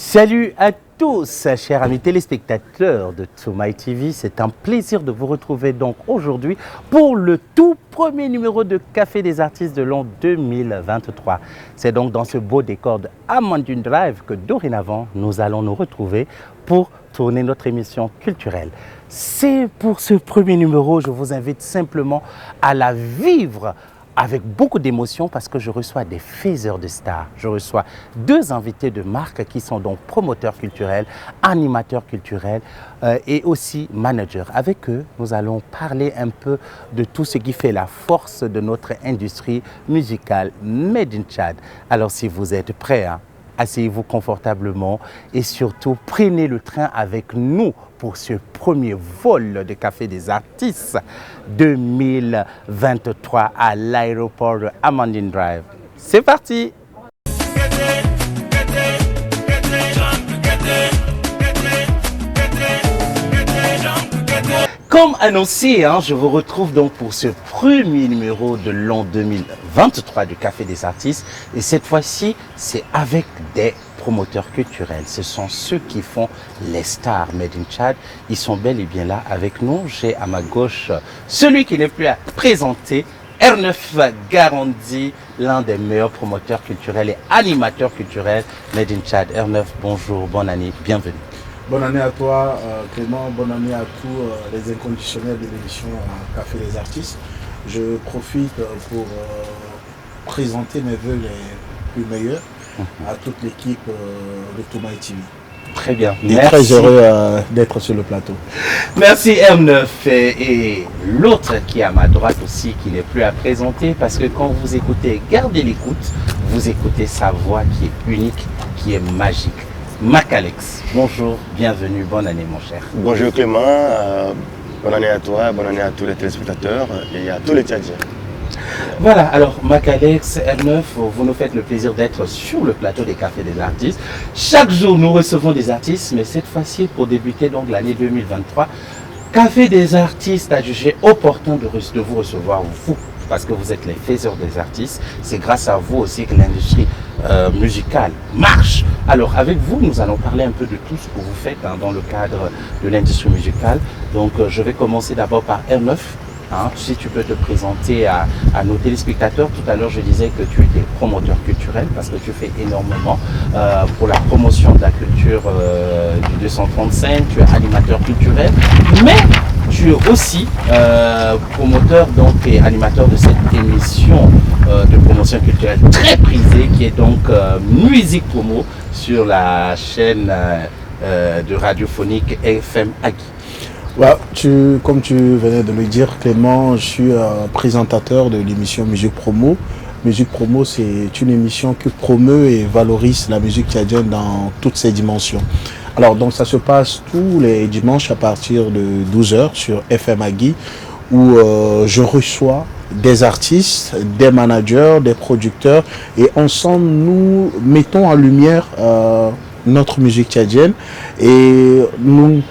Salut à tous, chers amis téléspectateurs de Toumaï TV. C'est un plaisir de vous retrouver donc aujourd'hui pour le tout premier numéro de Café des artistes de l'an 2023. C'est donc dans ce beau décor de Amandine Drive que dorénavant nous allons nous retrouver pour tourner notre émission culturelle. C'est pour ce premier numéro, je vous invite simplement à la vivre avec beaucoup d'émotion parce que je reçois des faiseurs de stars. Je reçois deux invités de marque qui sont donc promoteurs culturels, animateurs culturels et aussi managers. Avec eux, nous allons parler un peu de tout ce qui fait la force de notre industrie musicale Made in Tchad. Alors si vous êtes prêts, asseyez-vous confortablement et surtout prenez le train avec nous pour ce premier vol de Café des artistes 2023 à l'aéroport de Amandine Drive. C'est parti! Comme annoncé, je vous retrouve donc pour ce premier numéro de l'an 2023 du Café des artistes. Et cette fois-ci, c'est avec des promoteurs culturels. Ce sont ceux qui font les stars Made in Tchad. Ils sont bel et bien là avec nous. J'ai à ma gauche celui qui n'est plus à présenter, R9 Garandi, l'un des meilleurs promoteurs culturels et animateurs culturels Made in Tchad. R9, bonjour, bonne année, bienvenue. Bonne année à toi Clément, bonne année à tous les inconditionnels de l'émission Café des artistes. Je profite pour présenter mes vœux les plus meilleurs à toute l'équipe de Toumaï TV. Très bien, et merci. Très heureux d'être sur le plateau. Merci R9 et l'autre qui est à ma droite aussi, qui n'est plus à présenter parce que quand vous écoutez, gardez l'écoute, vous écoutez sa voix qui est unique, qui est magique. Macalex, bonjour, bienvenue, bonne année mon cher. Bonjour Clément, bonne année à toi, bonne année à tous les téléspectateurs et à tous les Tchadiens. Voilà, alors Macalex, R9, vous nous faites le plaisir d'être sur le plateau des Cafés des artistes. Chaque jour nous recevons des artistes, mais cette fois-ci pour débuter donc l'année 2023, Café des artistes a jugé opportun de vous recevoir, vous, parce que vous êtes les faiseurs des artistes. C'est grâce à vous aussi que l'industrie musicale marche. Alors avec vous, nous allons parler un peu de tout ce que vous faites dans le cadre de l'industrie musicale. Donc je vais commencer d'abord par R9. Si tu peux te présenter à nos téléspectateurs. Tout à l'heure, je disais que tu étais promoteur culturel parce que tu fais énormément pour la promotion de la culture du 235. Tu es animateur culturel, mais tu es aussi promoteur donc, et animateur de cette émission de promotion culturelle très prisée qui est donc Musique Promo sur la chaîne de radiophonique FM Agui. Ouais, comme tu venais de le dire Clément, je suis présentateur de l'émission Musique Promo. Musique Promo, c'est une émission qui promeut et valorise la musique tchadienne dans toutes ses dimensions. Alors donc ça se passe tous les dimanches à partir de 12h sur FM Agui où je reçois des artistes, des managers, des producteurs et ensemble nous mettons en lumière notre musique tchadienne et nous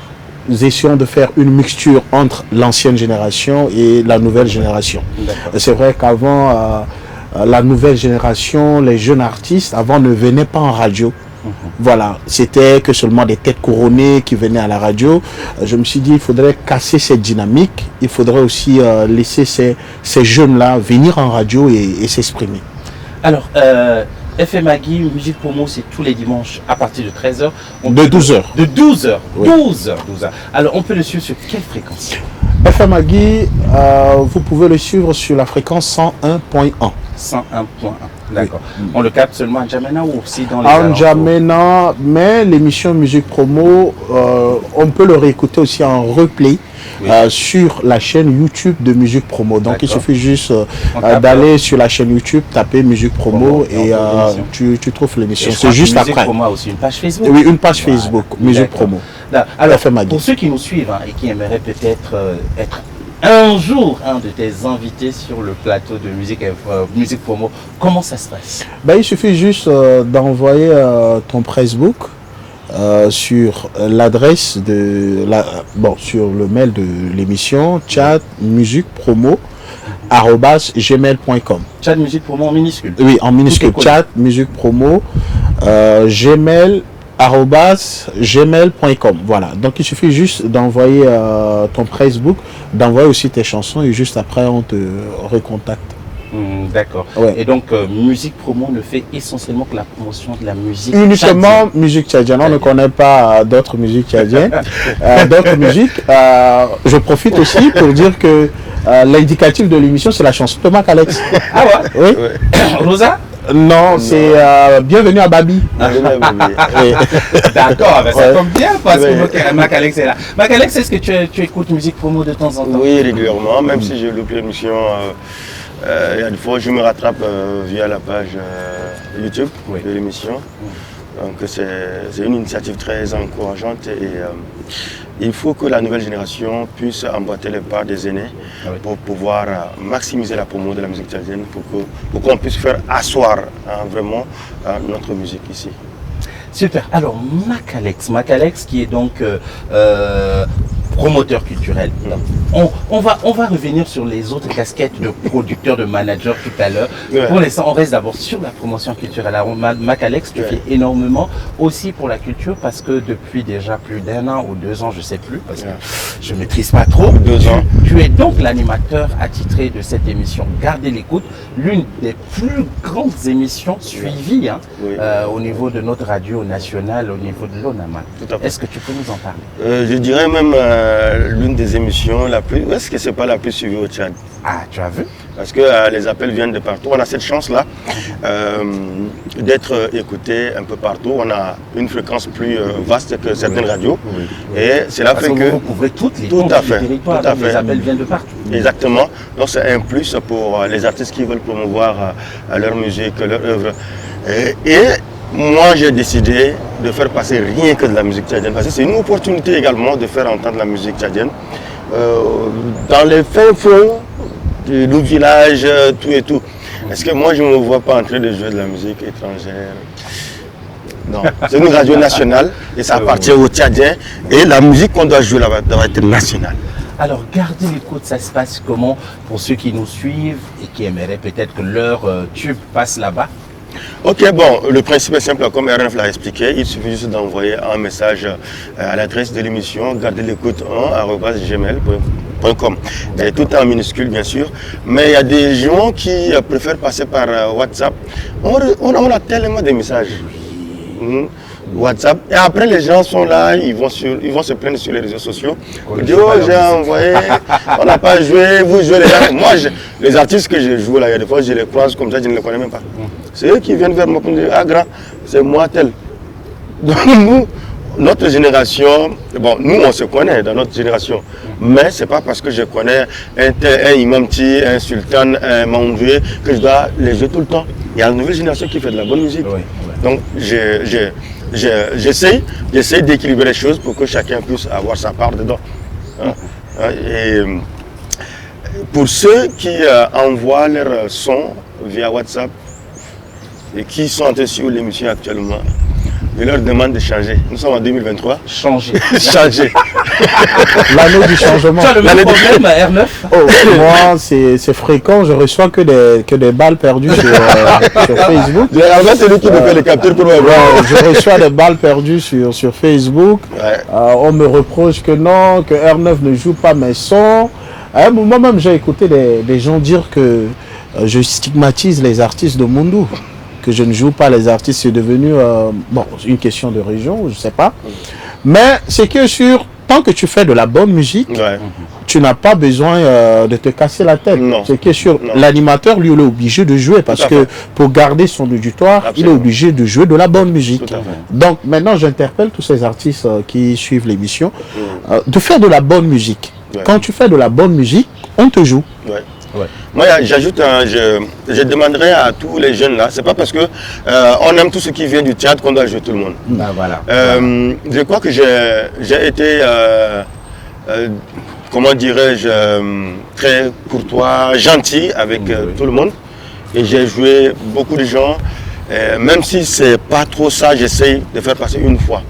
essayons de faire une mixture entre l'ancienne génération et la nouvelle génération. C'est vrai qu'avant, la nouvelle génération, les jeunes artistes, avant ne venaient pas en radio. Voilà, c'était que seulement des têtes couronnées qui venaient à la radio. Je me suis dit, il faudrait casser cette dynamique. Il faudrait aussi laisser ces jeunes-là venir en radio et s'exprimer. Alors, FM Agui, Musique Promo, c'est tous les dimanches à partir de 13h. De 12h. De 12h. Oui. 12h. Alors, on peut le suivre sur quelle fréquence? FM Agui, vous pouvez le suivre sur la fréquence 101.1. 101.1, d'accord. Oui. On le capte seulement à N'Djamena ou aussi dans les en N'Djamena, mais l'émission Musique Promo, on peut le réécouter aussi en replay. Oui. Sur la chaîne YouTube de Musique Promo. Donc il suffit juste d'aller sur la chaîne YouTube, taper Musique Promo et tu trouves l'émission. C'est juste Musique après. Promo a aussi une page Facebook. Oui, une page Facebook, Musique Promo. Alors, pour ceux qui nous suivent et qui aimeraient peut-être être un jour un de tes invités sur le plateau de Musique Promo, comment ça se passe? Il suffit juste d'envoyer ton Facebook. Sur l'adresse de sur le mail de l'émission Tchad Musique Promo @gmail.com. Tchad Musique Promo en minuscule. Oui, en minuscule. Tchad Musique Promo gmail.com. @gmail.com. Voilà. Donc il suffit juste d'envoyer ton Facebook, d'envoyer aussi tes chansons et juste après on te recontacte. D'accord. Ouais. Et donc, Musique Promo ne fait essentiellement que la promotion de la musique Uniquement tchadienne. musique tchadienne. On ne connaît pas d'autres musiques tchadiennes. D'autres musiques. Je profite aussi pour dire que l'indicatif de l'émission, c'est la chanson de Macalex. Ah ouais? Oui. Rosa? Non, c'est Bienvenue à Babi. Oui. D'accord, ben ça Ouais. tombe bien parce Ouais. que Macalex est là. Macalex, est-ce que tu écoutes Musique Promo de temps en temps? Oui, régulièrement, même si je loupe l'émission, il y a des fois je me rattrape via la page YouTube Oui. de l'émission. Donc c'est une initiative très encourageante et il faut que la nouvelle génération puisse emboîter les pas des aînés Oui. pour pouvoir maximiser la promo de la musique tchadienne, pour qu'on puisse faire asseoir vraiment notre musique ici. Super. Alors, Macalex qui est donc promoteur culturel. On va revenir sur les autres casquettes de producteur, de manager tout à l'heure. Ouais. Pour l'instant, on reste d'abord sur la promotion culturelle. Alors, Macalex, tu fais énormément aussi pour la culture parce que depuis déjà plus d'1 an ou 2 ans, je ne sais plus, parce que je ne maîtrise pas trop. 2 ans. Tu es donc l'animateur attitré de cette émission Gardez l'écoute, l'une des plus grandes émissions suivies hein, Oui. au niveau de notre radio nationale, au niveau de l'ONAMA. Tout à fait. Est-ce que tu peux nous en parler? Je dirais même l'une des émissions la plus... Est-ce que c'est pas la plus suivie au Tchad? Ah, tu as vu? Parce que les appels viennent de partout. On a cette chance-là d'être écouté un peu partout. On a une fréquence plus vaste que certaines radios. Et cela Parce fait que que... vous couvrez toutes les Tout comptes à du fait, territoire, tout à donc les fait. appels viennent de partout. Exactement. Donc c'est un plus pour les artistes qui veulent promouvoir leur musique, leur œuvre. Et moi j'ai décidé de faire passer rien que de la musique tchadienne. Parce que c'est une opportunité également de faire entendre la musique tchadienne. Dans les fins fonds de nos villages, tout et tout. Est-ce que moi je ne me vois pas en train de jouer de la musique étrangère? Non, c'est une radio nationale et ça appartient aux Tchadiens. Et la musique qu'on doit jouer là-bas doit être nationale. Alors, Gardez l'écoute, ça se passe comment pour ceux qui nous suivent et qui aimeraient peut-être que leur tube passe là-bas? Ok, bon, le principe est simple, comme RNF l'a expliqué, il suffit juste d'envoyer un message à l'adresse de l'émission, gardez l'écoute 1@gmail.com. Et tout en minuscule, bien sûr, mais il y a des gens qui préfèrent passer par WhatsApp. On a tellement de messages. WhatsApp, et après les gens sont là, ils vont se plaindre sur les réseaux sociaux. Ils disent, oh, j'ai envoyé, on n'a pas joué, vous jouez les gens. Moi, les artistes que je joue là, il y a des fois je les croise comme ça, je ne les connais même pas. C'est eux qui viennent vers moi pour me dire, ah grand, c'est moi tel. Donc nous, notre génération, bon, nous on se connaît dans notre génération, mais c'est pas parce que je connais un imamti, un sultan, un maoundoué que je dois les jouer tout le temps. Il y a une nouvelle génération qui fait de la bonne musique. Oui, Donc j'essaie d'équilibrer les choses pour que chacun puisse avoir sa part dedans. Et pour ceux qui envoient leur son via WhatsApp et qui sont en train de suivre l'émission actuellement, je leur demande de changer. Nous sommes en 2023. Changer. Changer. L'année du changement. Tu as le même problème, R9? Oh, moi, c'est fréquent. Je reçois que des balles perdues sur Facebook. C'est lui qui me fait les captures pour moi. Je reçois des balles perdues sur Facebook. Ouais. On me reproche que non, que R9 ne joue pas mes sons. À un moment même, j'ai écouté des gens dire que je stigmatise les artistes de Mondou. Que je ne joue pas les artistes, c'est devenu une question de région, je ne sais pas. Mais c'est que tant que tu fais de la bonne musique, Ouais. tu n'as pas besoin de te casser la tête. Non. C'est que Non. l'animateur, lui, il est obligé de jouer parce à que fait. pour garder son auditoire, Absolument. il est obligé de jouer de la bonne musique. Tout à fait. Donc maintenant, j'interpelle tous ces artistes qui suivent l'émission de faire de la bonne musique. Ouais. Quand tu fais de la bonne musique, on te joue. Ouais. Ouais. Moi, j'ajoute, je demanderais à tous les jeunes là, c'est pas parce que on aime tout ce qui vient du théâtre qu'on doit jouer tout le monde. Ben voilà. Je crois que j'ai été, comment dirais-je, très courtois, gentil avec tout le monde. Et j'ai joué beaucoup de gens, même si c'est pas trop ça, j'essaye de faire passer une fois.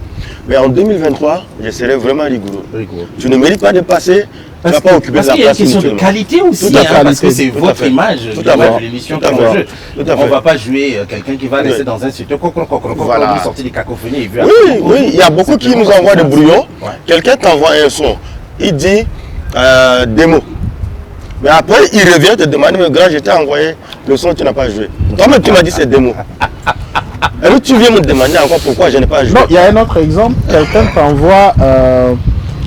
Mais en 2023, je serai vraiment rigoureux. Rigoureux. Tu ne mérites pas de passer, tu ne vas pas occuper Parce la qu'il y a une place question de inutilement. qualité aussi, Tout à hein, fait. parce que c'est Tout à votre fait. image, Tout l'image à fait. de l'émission Tout à qui est fait. en jeu. Tout à On fait. ne va pas jouer quelqu'un qui va laisser Ouais. dans un studio, Voilà. lui sortir des cacophonie et Oui, il y a beaucoup qui nous envoient des brouillons. Ouais. Quelqu'un t'envoie un son, il dit démo. Mais après, il revient te demander, mais grand, je t'ai envoyé le son, tu n'as pas joué. Toi-même, tu m'as dit c'est démo. Et puis tu viens me demander encore pourquoi je n'ai pas joué. Non, il y a un autre exemple. Quelqu'un t'envoie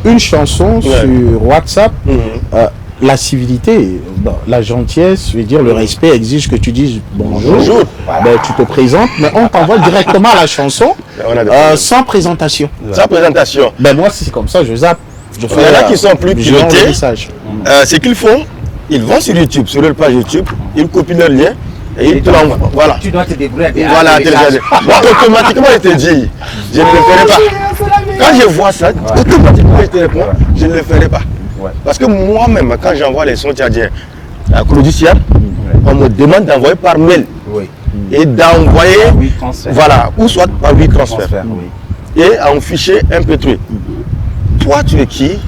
une chanson sur WhatsApp. La civilité, la gentillesse, je veux dire, le respect exige que tu dises bonjour. Bonjour. Ben, tu te présentes, mais on t'envoie directement la chanson On a des problèmes. sans présentation. Sans présentation. Ben moi, si c'est comme ça, je zappe. Je Il y en a qui sont plus je rends le pilotés. message. Ce qu'ils font, ils vont sur YouTube, sur leur page YouTube, ils copient leur lien et ils te l'envoient. Voilà. Tu dois te débrouiller. Voilà, télécharger. Moi, automatiquement, je te dis, je ne le ferai pas. Quand je vois ça, automatiquement, je te réponds, je ne le ferai pas. Ouais. Parce que moi-même, quand j'envoie les sons tchadiens à Claudiciel, on me demande d'envoyer par mail Oui. et d'envoyer, Oui, transfert. voilà, ou soit par transfert Oui. et en fichier MP3. Toi, tu es qui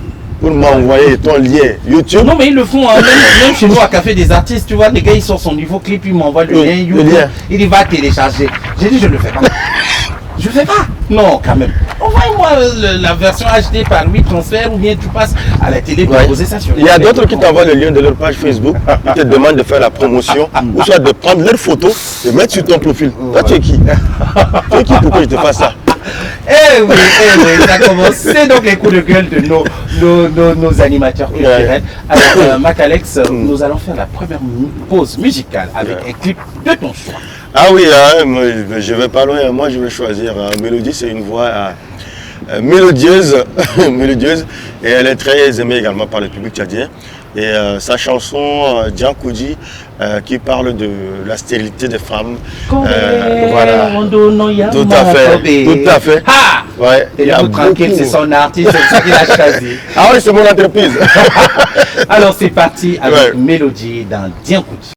pour m'envoyer ton lien YouTube? Non mais ils le font, hein, même chez nous à Café des Artistes, tu vois, les gars ils sortent son niveau clip, ils m'envoient le Oui, lien le YouTube, lien. il va télécharger. J'ai dit je ne le fais pas. Je ne fais pas. Non quand même. Envoie-moi la version HD par transfert ou bien tu passes à la télé pour Ouais. poser ça sur Il y a Internet. d'autres qui t'envoient le lien de leur page Facebook, ils te demandent de faire la promotion, ou soit de prendre leur photo et mettre sur ton profil. Toi, tu es qui? Tu es qui pour que je te fasse ça? Eh oui, ça commence. C'est donc les coups de gueule de nos animateurs culturels. Alors, Macalex, nous allons faire la première pause musicale avec un clip de ton choix. Ah oui, moi, je vais pas loin. Moi, je vais choisir Mélodie. C'est une voix mélodieuse, mélodieuse, et elle est très aimée également par le public tchadien. Et sa chanson Djankoudi qui parle de la stérilité des femmes. Voilà. Tout à fait. Tout à fait. Ah, Ouais. et là, tranquille, c'est son artiste, c'est ça qu'il a choisi. Ah oui, c'est mon entreprise. Alors c'est parti avec Ouais. Mélodie dans Djankoudi.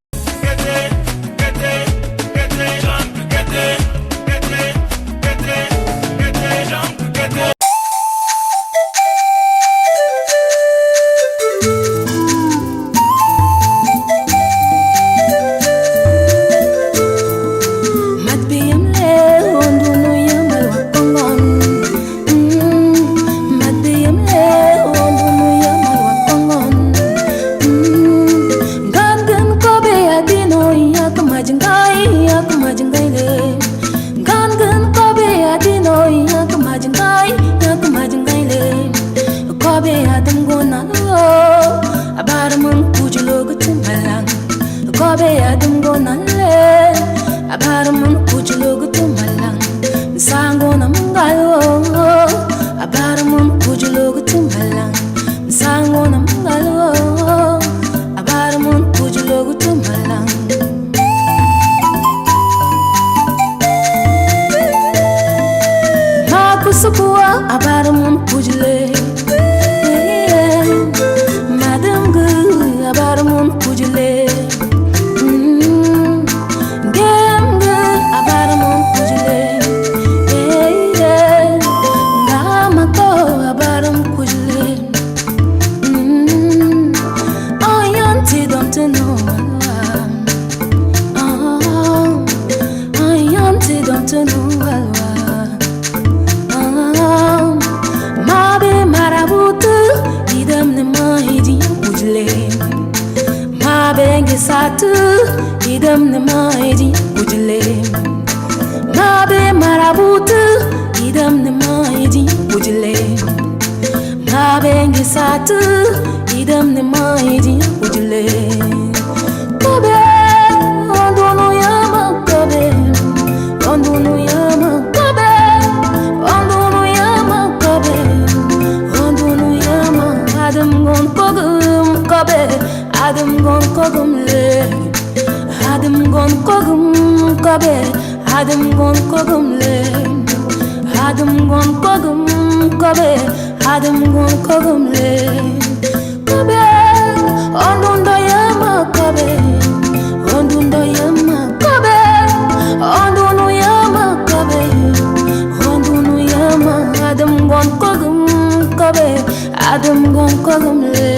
Adam gon kogum le,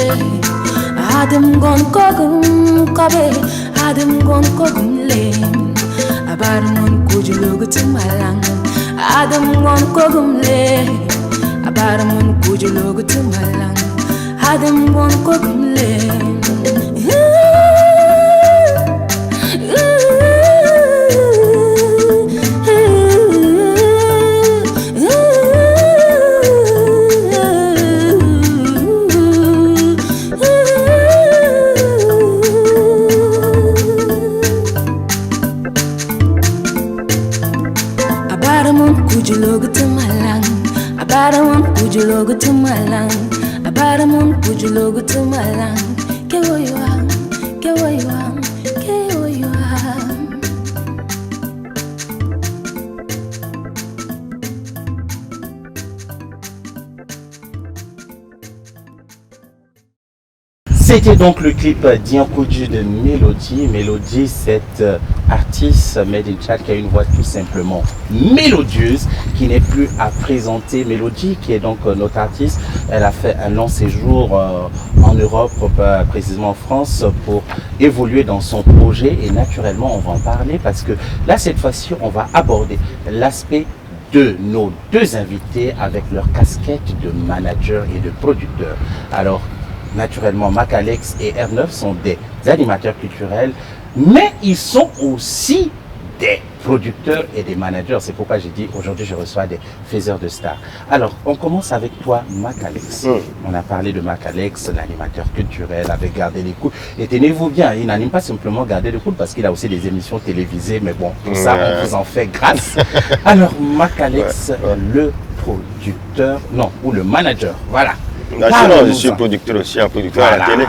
Adam gon kogum kobe, Adam gon kogum le. Abarmon kujulogu tumalang, Adam gon kogum le, Abarmon kujulogu tumalang, Adam gon kogum le. Pujulogu tumalang, abaramun pujulogu tumalang. Kewoyuam, kewoyuam, kewoyuam. C'était donc le clip d'Iankoju de Mélodie. Mélodie, cette artiste made in Tchad qui a une voix tout simplement mélodieuse, qui n'est plus à présenter. Mélodie, qui est donc notre artiste, elle a fait un long séjour en Europe, précisément en France, pour évoluer dans son projet. Et naturellement, on va en parler parce que là, cette fois-ci, on va aborder l'aspect de nos deux invités avec leur casquette de manager et de producteur. Alors, naturellement, Macalex et R9 sont des animateurs culturels, mais ils sont aussi des producteurs et des managers. C'est pourquoi j'ai dit aujourd'hui je reçois des faiseurs de stars. Alors, on commence avec toi, Macalex. On a parlé de Macalex, l'animateur culturel, avec Garder les coudes. Et tenez-vous bien, il n'anime pas simplement Garder les coudes parce qu'il a aussi des émissions télévisées, mais bon, tout ça, on vous en fait grâce. Alors, Macalex, le producteur, non, ou le manager, voilà. Non, je suis producteur aussi, un producteur à la télé.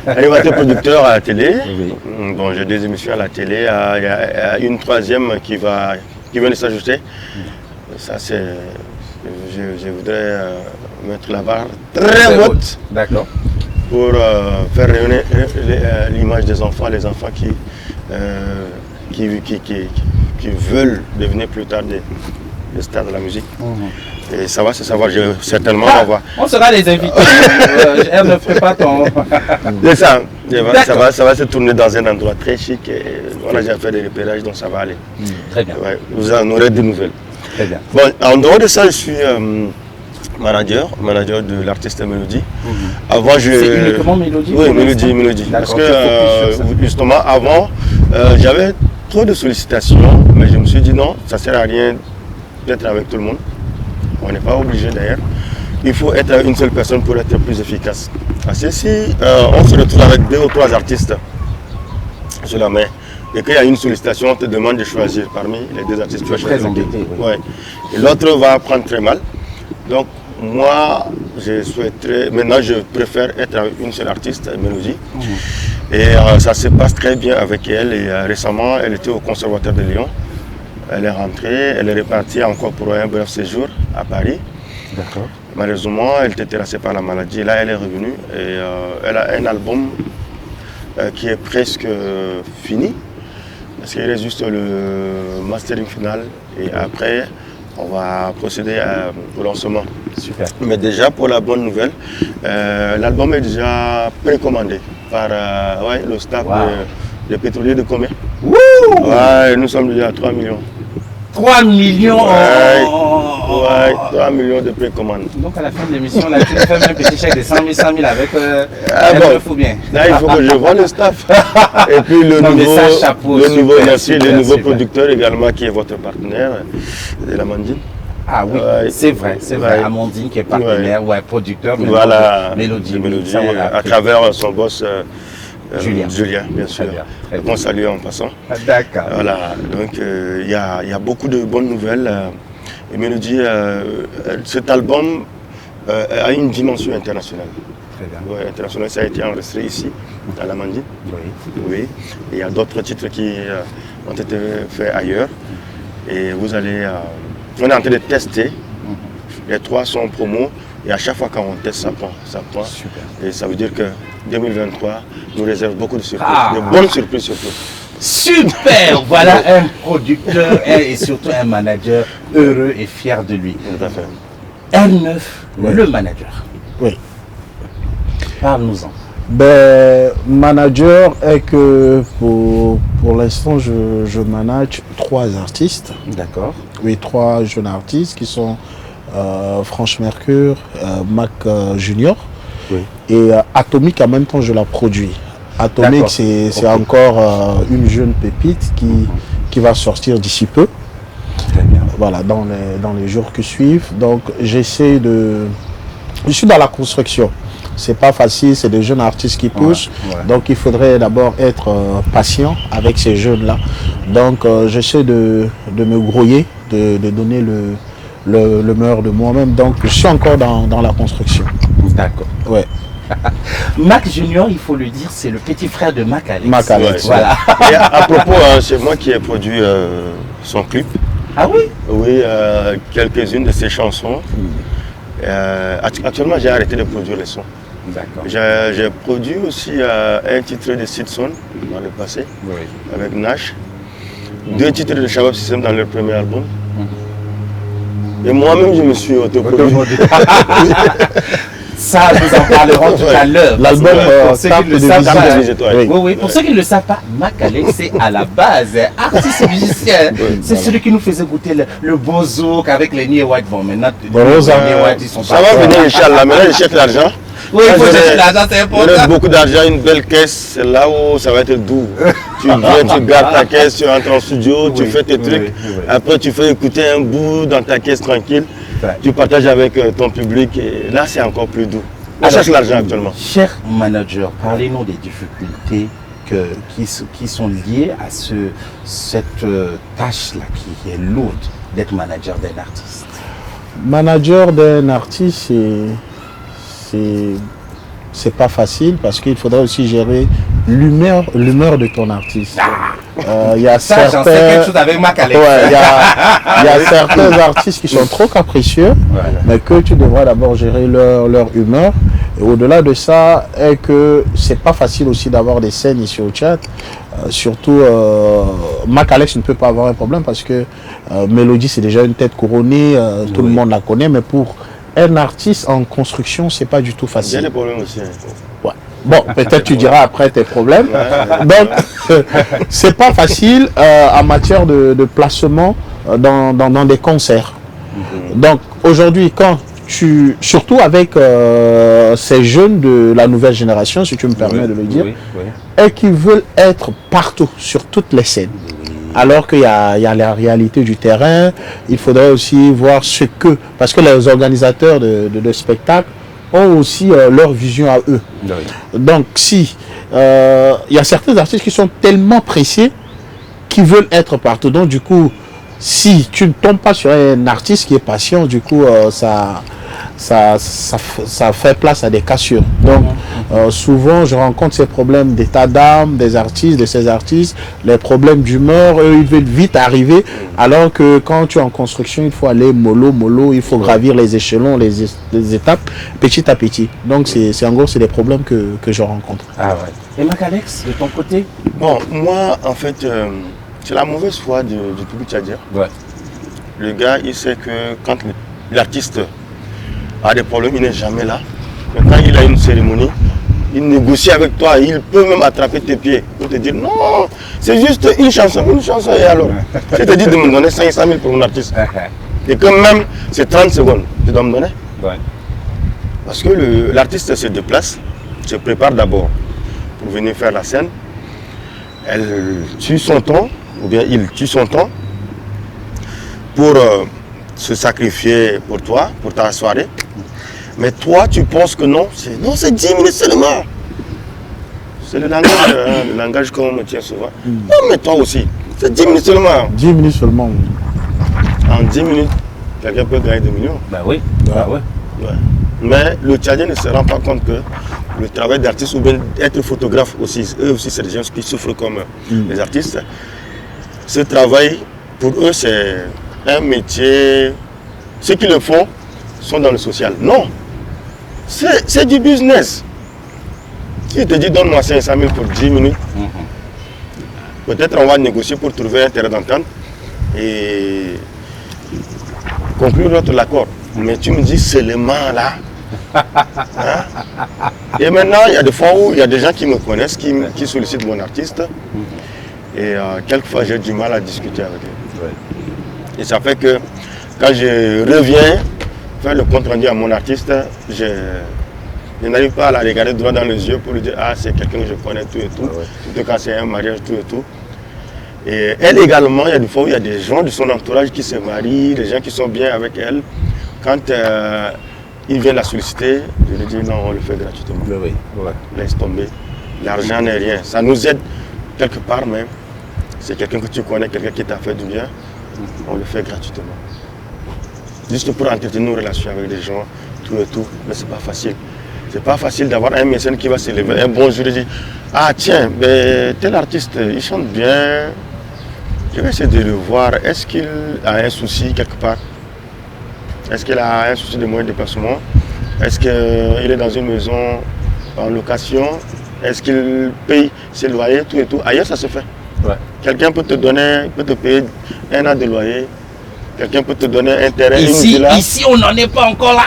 Animateur producteur à la télé. Oui. Bon, j'ai deux émissions à la télé. Il y a une troisième qui vient de s'ajouter. Ça, c'est. Je voudrais mettre la barre très haute. D'accord. Pour faire rayonner l'image des enfants, les enfants qui veulent devenir plus tard des stars de la musique. Et ça va se savoir, je vais certainement avoir. On sera les invités. Elle ne fait pas ton. C'est ça. Ça va se tourner dans un endroit très chic. Et on a déjà fait des repérages, donc ça va aller. Très bien. Ouais, vous en aurez de nouvelles. Très bien. Bon, en dehors de ça, je suis manager de l'artiste Mélodie. Avant, c'est uniquement Mélodie? Oui, Mélodie. Parce que justement, avant, j'avais trop de sollicitations, mais je me suis dit non, ça ne sert à rien d'être avec tout le monde. On n'est pas obligé d'ailleurs. Il faut être une seule personne pour être plus efficace. Parce que si on se retrouve avec 2 ou 3 artistes sur la main et qu'il y a une sollicitation, on te demande de choisir parmi les 2 artistes. Tu vas choisir. Ouais. Et l'autre va prendre très mal. Donc moi, maintenant je préfère être avec une seule artiste, Mélodie. Et ça se passe très bien avec elle. Et récemment, elle était au Conservatoire de Lyon. Elle est rentrée, elle est repartie encore pour un bref séjour à Paris. D'accord. Malheureusement, elle était terrassée par la maladie. Là, elle est revenue et elle a un album qui est presque fini. Parce qu'il reste juste le mastering final. Et après, on va procéder au lancement. Super. Mais déjà, pour la bonne nouvelle, l'album est déjà précommandé par le staff de Pétrolier de Comé. Ouais, nous sommes déjà à 3 millions. 3 millions 3 millions de précommandes. Donc à la fin de l'émission, là, tu nous fais un petit chèque de 100 000 avec bon. Bien. Là, il faut que je vois le staff. Et puis le nouveau producteur également qui est votre partenaire, de l'Amandine. Ah oui, c'est vrai. Amandine qui est partenaire, producteur, Mélodie. À travers son boss. Julien, bien sûr. On salue en passant. D'accord. Voilà, donc il y a beaucoup de bonnes nouvelles. Et Mélodie, cet album a une dimension internationale. Très bien. Ouais, internationale, ça a été enregistré ici, à l'Amandine. Oui. Et il y a d'autres titres qui ont été faits ailleurs. Et vous allez. On est en train de tester. Les 3 sont en promo. Et à chaque fois qu'on teste, ça prend. Super. Et ça veut dire que 2023 nous réserve beaucoup de surprises, de bonnes surprises surtout. Super. Voilà un producteur et surtout un manager heureux et fier de lui. Tout à fait. R9, le manager. Oui. Parle-nous-en. Ben, manager est que pour l'instant, je manage 3 artistes. D'accord. Oui, 3 jeunes artistes qui sont Franche Mercure, Mac Junior Oui. et Atomic en même temps je la produis. Atomic D'accord. c'est Ok. encore une jeune pépite qui va sortir d'ici peu. Très bien. Voilà, dans les jours qui suivent. Donc je suis dans la construction. C'est pas facile, c'est des jeunes artistes qui poussent. Ouais. Donc il faudrait d'abord être patient avec ces jeunes-là. Donc j'essaie de me grouiller, de donner le meilleur de moi-même. Donc je suis encore dans la construction. D'accord. Ouais. Mac Junior, il faut le dire, c'est le petit frère de Mac Alex. Mac Alex. Ouais. Voilà. Et à propos, c'est moi qui ai produit son clip. Ah oui? Oui, quelques-unes de ses chansons. Actuellement, j'ai arrêté de produire les sons. D'accord. J'ai produit aussi un titre de Sidson dans le passé, Oui. avec Nash. 2 titres de Shabab System dans leur premier album. Et moi-même, je me suis autoproduit. Ça, nous en parlerons tout à l'heure. L'album Pour ceux qui Tape ne le de savent visite. pas, Des étoiles. oui, pour ceux qui ne le savent pas, Mac Alex, c'est à la base artiste et musicien. C'est celui qui nous faisait goûter le beau zouk avec les Nier White. Bon, maintenant, Bon, Rosa. les Nier White, ils sont Ça pas. va venir, Inch'Allah. Maintenant, je cherche l'argent. Oui, il faut J'aurai- chercher l'argent, c'est j'aurai important. beaucoup d'argent, une belle caisse, c'est là où ça va être doux. Tu viens, tu gardes ta caisse, tu rentres en studio, tu Oui, fais tes oui, trucs. oui. Après, tu fais écouter un bout dans ta caisse tranquille. Ouais. Tu partages avec ton public et là, c'est encore plus doux. On Alors, cherche l'argent actuellement. Cher manager, parlez-nous des difficultés qui sont liées à cette tâche-là qui est lourde d'être manager d'un artiste. Manager d'un artiste, c'est pas facile parce qu'il faudra aussi gérer l'humeur de ton artiste. Il y a Ça, j'en sais quelque chose avec Mac Alex. Ouais, il y a certains artistes qui sont trop capricieux, Voilà. mais que tu devras d'abord gérer leur humeur. Et au-delà de ça, est que c'est pas facile aussi d'avoir des scènes ici au Tchad. Surtout, Mac Alex ne peut pas avoir un problème parce que Mélodie, c'est déjà une tête couronnée, tout le monde la connaît, mais pour un artiste en construction, c'est pas du tout Il y a facile. des problèmes aussi. Ouais. Bon, peut-être tu diras après tes problèmes. Donc, c'est pas facile en matière de placement dans des concerts. Donc, aujourd'hui, surtout avec ces jeunes de la nouvelle génération, si tu me permets de le dire, Oui, oui. et qui veulent être partout, sur toutes les scènes. Alors qu'il y a la réalité du terrain, il faudrait aussi voir parce que les organisateurs de spectacles ont aussi leur vision à eux. Oui. Donc si il y a certains artistes qui sont tellement pressés qui veulent être partout, donc du coup si tu ne tombes pas sur un artiste qui est patient, du coup ça fait place à des cassures. Donc souvent je rencontre ces problèmes d'état d'âme des artistes, de ces artistes, les problèmes d'humeur, eux ils veulent vite arriver, alors que quand tu es en construction il faut aller mollo, il faut gravir les échelons, les étapes petit à petit. Donc c'est en gros c'est des problèmes que je rencontre. Ah ouais. Et Mac Alex, de ton côté? Bon, moi, en fait, c'est la mauvaise foi du public tchadien. Ouais. Le gars, il sait que quand l'artiste a des problèmes, il n'est jamais là. Mais quand il a une cérémonie, il négocie avec toi, il peut même attraper tes pieds pour te dire non, c'est juste une chanson et alors. Je te dis de me donner 500 000 pour mon artiste. Et quand même, c'est 30 secondes, tu dois me donner. Ouais. Parce que l'artiste se déplace, se prépare d'abord pour venir faire la scène. Elle tue son temps, ou bien il tue son temps pour se sacrifier pour toi, pour ta soirée. Mais toi, tu penses que non, c'est 10 minutes seulement. C'est le langage qu'on me tient souvent. Non, mais toi aussi, c'est 10 minutes seulement. 10 minutes seulement. En 10 minutes, quelqu'un peut gagner 2 millions. Bah oui. Bah ouais. Ouais. Mais le Tchadien ne se rend pas compte que le travail d'artiste ou bien être photographe aussi, eux aussi c'est des gens qui souffrent comme les artistes. Ce travail, pour eux, c'est un métier. Ceux qui le font sont dans le social. Non, c'est du business. Si je te dis donne-moi 500 000 pour 10 minutes, peut-être on va négocier pour trouver un terrain d'entente et conclure notre accord. Mais tu me dis seulement là, hein, Et maintenant, il y a des fois où il y a des gens qui me connaissent, qui sollicitent mon artiste. Et quelquefois, j'ai du mal à discuter avec eux. Ouais. Et ça fait que quand je reviens faire le compte rendu à mon artiste, je n'arrive pas à la regarder droit dans les yeux pour lui dire « Ah, c'est quelqu'un que je connais, tout et tout. Ouais. Surtout quand c'est un mariage, tout et tout. » Et elle également, il y a des fois où il y a des gens de son entourage qui se marient, des gens qui sont bien avec elle. Quand il vient la solliciter, je lui dis « Non, on le fait gratuitement. Oui. Ouais. Laisse tomber. L'argent n'est rien. Ça nous aide quelque part même. C'est quelqu'un que tu connais, quelqu'un qui t'a fait du bien. On le fait gratuitement. Juste pour entretenir nos relations avec des gens, tout et tout. Mais c'est pas facile. C'est pas facile d'avoir un mécène qui va se lever un bon jour et dire « Ah tiens, ben, tel artiste, il chante bien. Je vais essayer de le voir. Est-ce qu'il a un souci quelque part? Est-ce qu'il a un souci de moyen de déplacement? Est-ce qu'il est dans une maison en location? Est-ce qu'il paye ses loyers, tout et tout? Ailleurs, ça se fait. Ouais. Quelqu'un peut te donner, peut te payer 1 an de loyer. Quelqu'un peut te donner un terrain, une Ici, villa. ici, on n'en est pas encore là.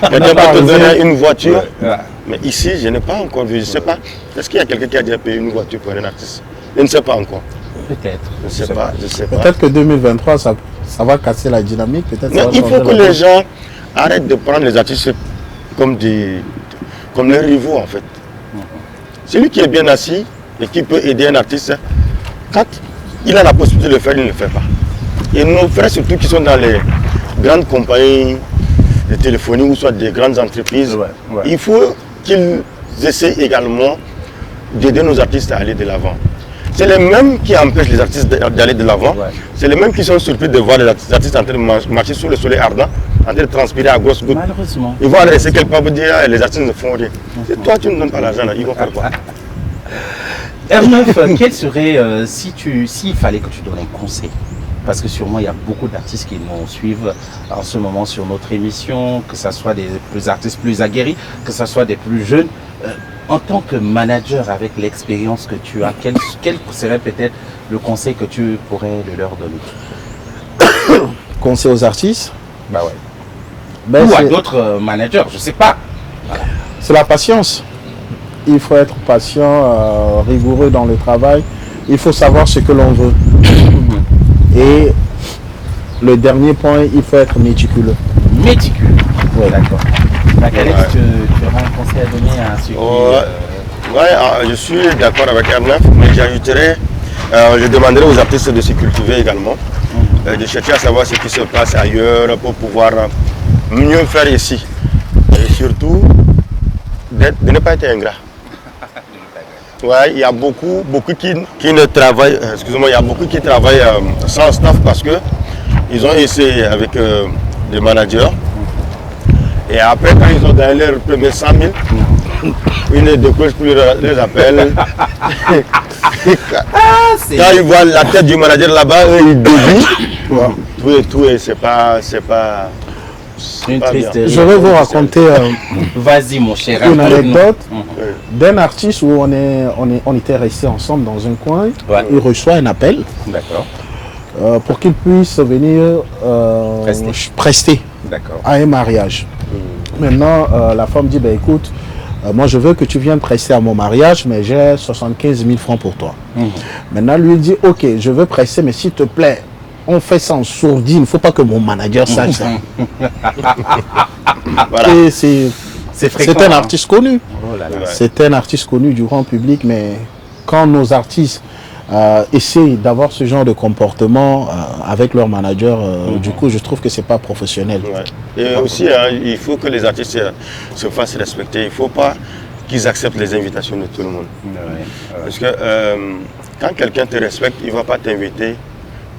Non, quelqu'un peut te donner une voiture. Ouais. Mais ici, je n'ai pas encore vu. Je ne sais pas. Est-ce qu'il y a quelqu'un qui a déjà payé une voiture pour un artiste? Je ne sais pas encore. Peut-être. Je ne sais pas. Je sais pas. Peut-être que 2023, ça va casser la dynamique. Peut-être ça va Mais il faut changer que la les gens arrêtent de prendre les artistes comme les rivaux en fait. Celui qui est bien assis et qui peut aider un artiste, quand il a la possibilité de le faire, il ne le fait pas. Et nos frères surtout qui sont dans les grandes compagnies de téléphonie ou soit des grandes entreprises, Ouais. il faut qu'ils essaient également d'aider nos artistes à aller de l'avant. C'est les mêmes qui empêchent les artistes d'aller de l'avant. Ouais. C'est les mêmes qui sont surpris de voir les artistes en train de marcher sous le soleil ardent, en train de transpirer à grosses gouttes. Malheureusement. Ils vont aller laisser quelque part pour dire ah, les artistes ne font rien. Si toi tu ne donnes pas l'argent, là, ils vont faire quoi? R9, quel serait, s'il fallait que tu donnes un conseil, parce que sûrement il y a beaucoup d'artistes qui nous suivent en ce moment sur notre émission, que ce soit des artistes plus aguerris, que ce soit des plus jeunes. En tant que manager avec l'expérience que tu as, quel serait peut-être le conseil que tu pourrais leur donner? conseil aux artistes. Bah ouais. Ben, Ou à c'est- d'autres managers, je sais pas. c'est la patience. Il faut être patient, rigoureux dans le travail. Il faut savoir ce que l'on veut. Et le dernier point, il faut être méticuleux. Méticuleux. Ouais. D'accord. Macalex, Ouais. tu auras un conseil à donner à ceux qui... Ouais, je suis d'accord avec R9, mais j'ajouterais, je demanderais aux artistes de se cultiver également, de chercher à savoir ce qui se passe ailleurs pour pouvoir mieux faire ici. Et surtout, de ne pas être ingrat. Ouais, il y a beaucoup qui ne travaillent, excusez-moi, il y a beaucoup qui travaillent sans staff parce que ils ont essayé avec des managers. Et après, quand ils ont gagné leur premier 100 000, ils ne décrochent plus les appels. Quand ils voient la tête du manager là-bas, eux, ils dévient. Tout et c'est pas Une pas bien. triste... Je vais vous raconter Vas-y mon cher. une raconte-nous. anecdote Ouais. d'un artiste où on était restés ensemble dans un coin. Ouais. Il reçoit un appel D'accord. pour qu'il puisse venir prester D'accord. à un mariage. Maintenant, la femme dit, ben, écoute, moi je veux que tu viennes prester à mon mariage, mais j'ai 75 000 francs pour toi. Maintenant, lui il dit, ok, je veux prester, mais s'il te plaît, on fait ça en sourdine, il ne faut pas que mon manager sache ça. Voilà. Et C'est fréquent. c'est un hein. artiste connu. Oh là là. Ouais. C'est un artiste connu du grand public, mais quand nos artistes essayent d'avoir ce genre de comportement avec leur manager, du coup, je trouve que c'est pas professionnel. Ouais. Et aussi, hein, il faut que les artistes se fassent respecter. Il ne faut pas qu'ils acceptent les invitations de tout le monde. Ouais. Parce que quand quelqu'un te respecte, il ne va pas t'inviter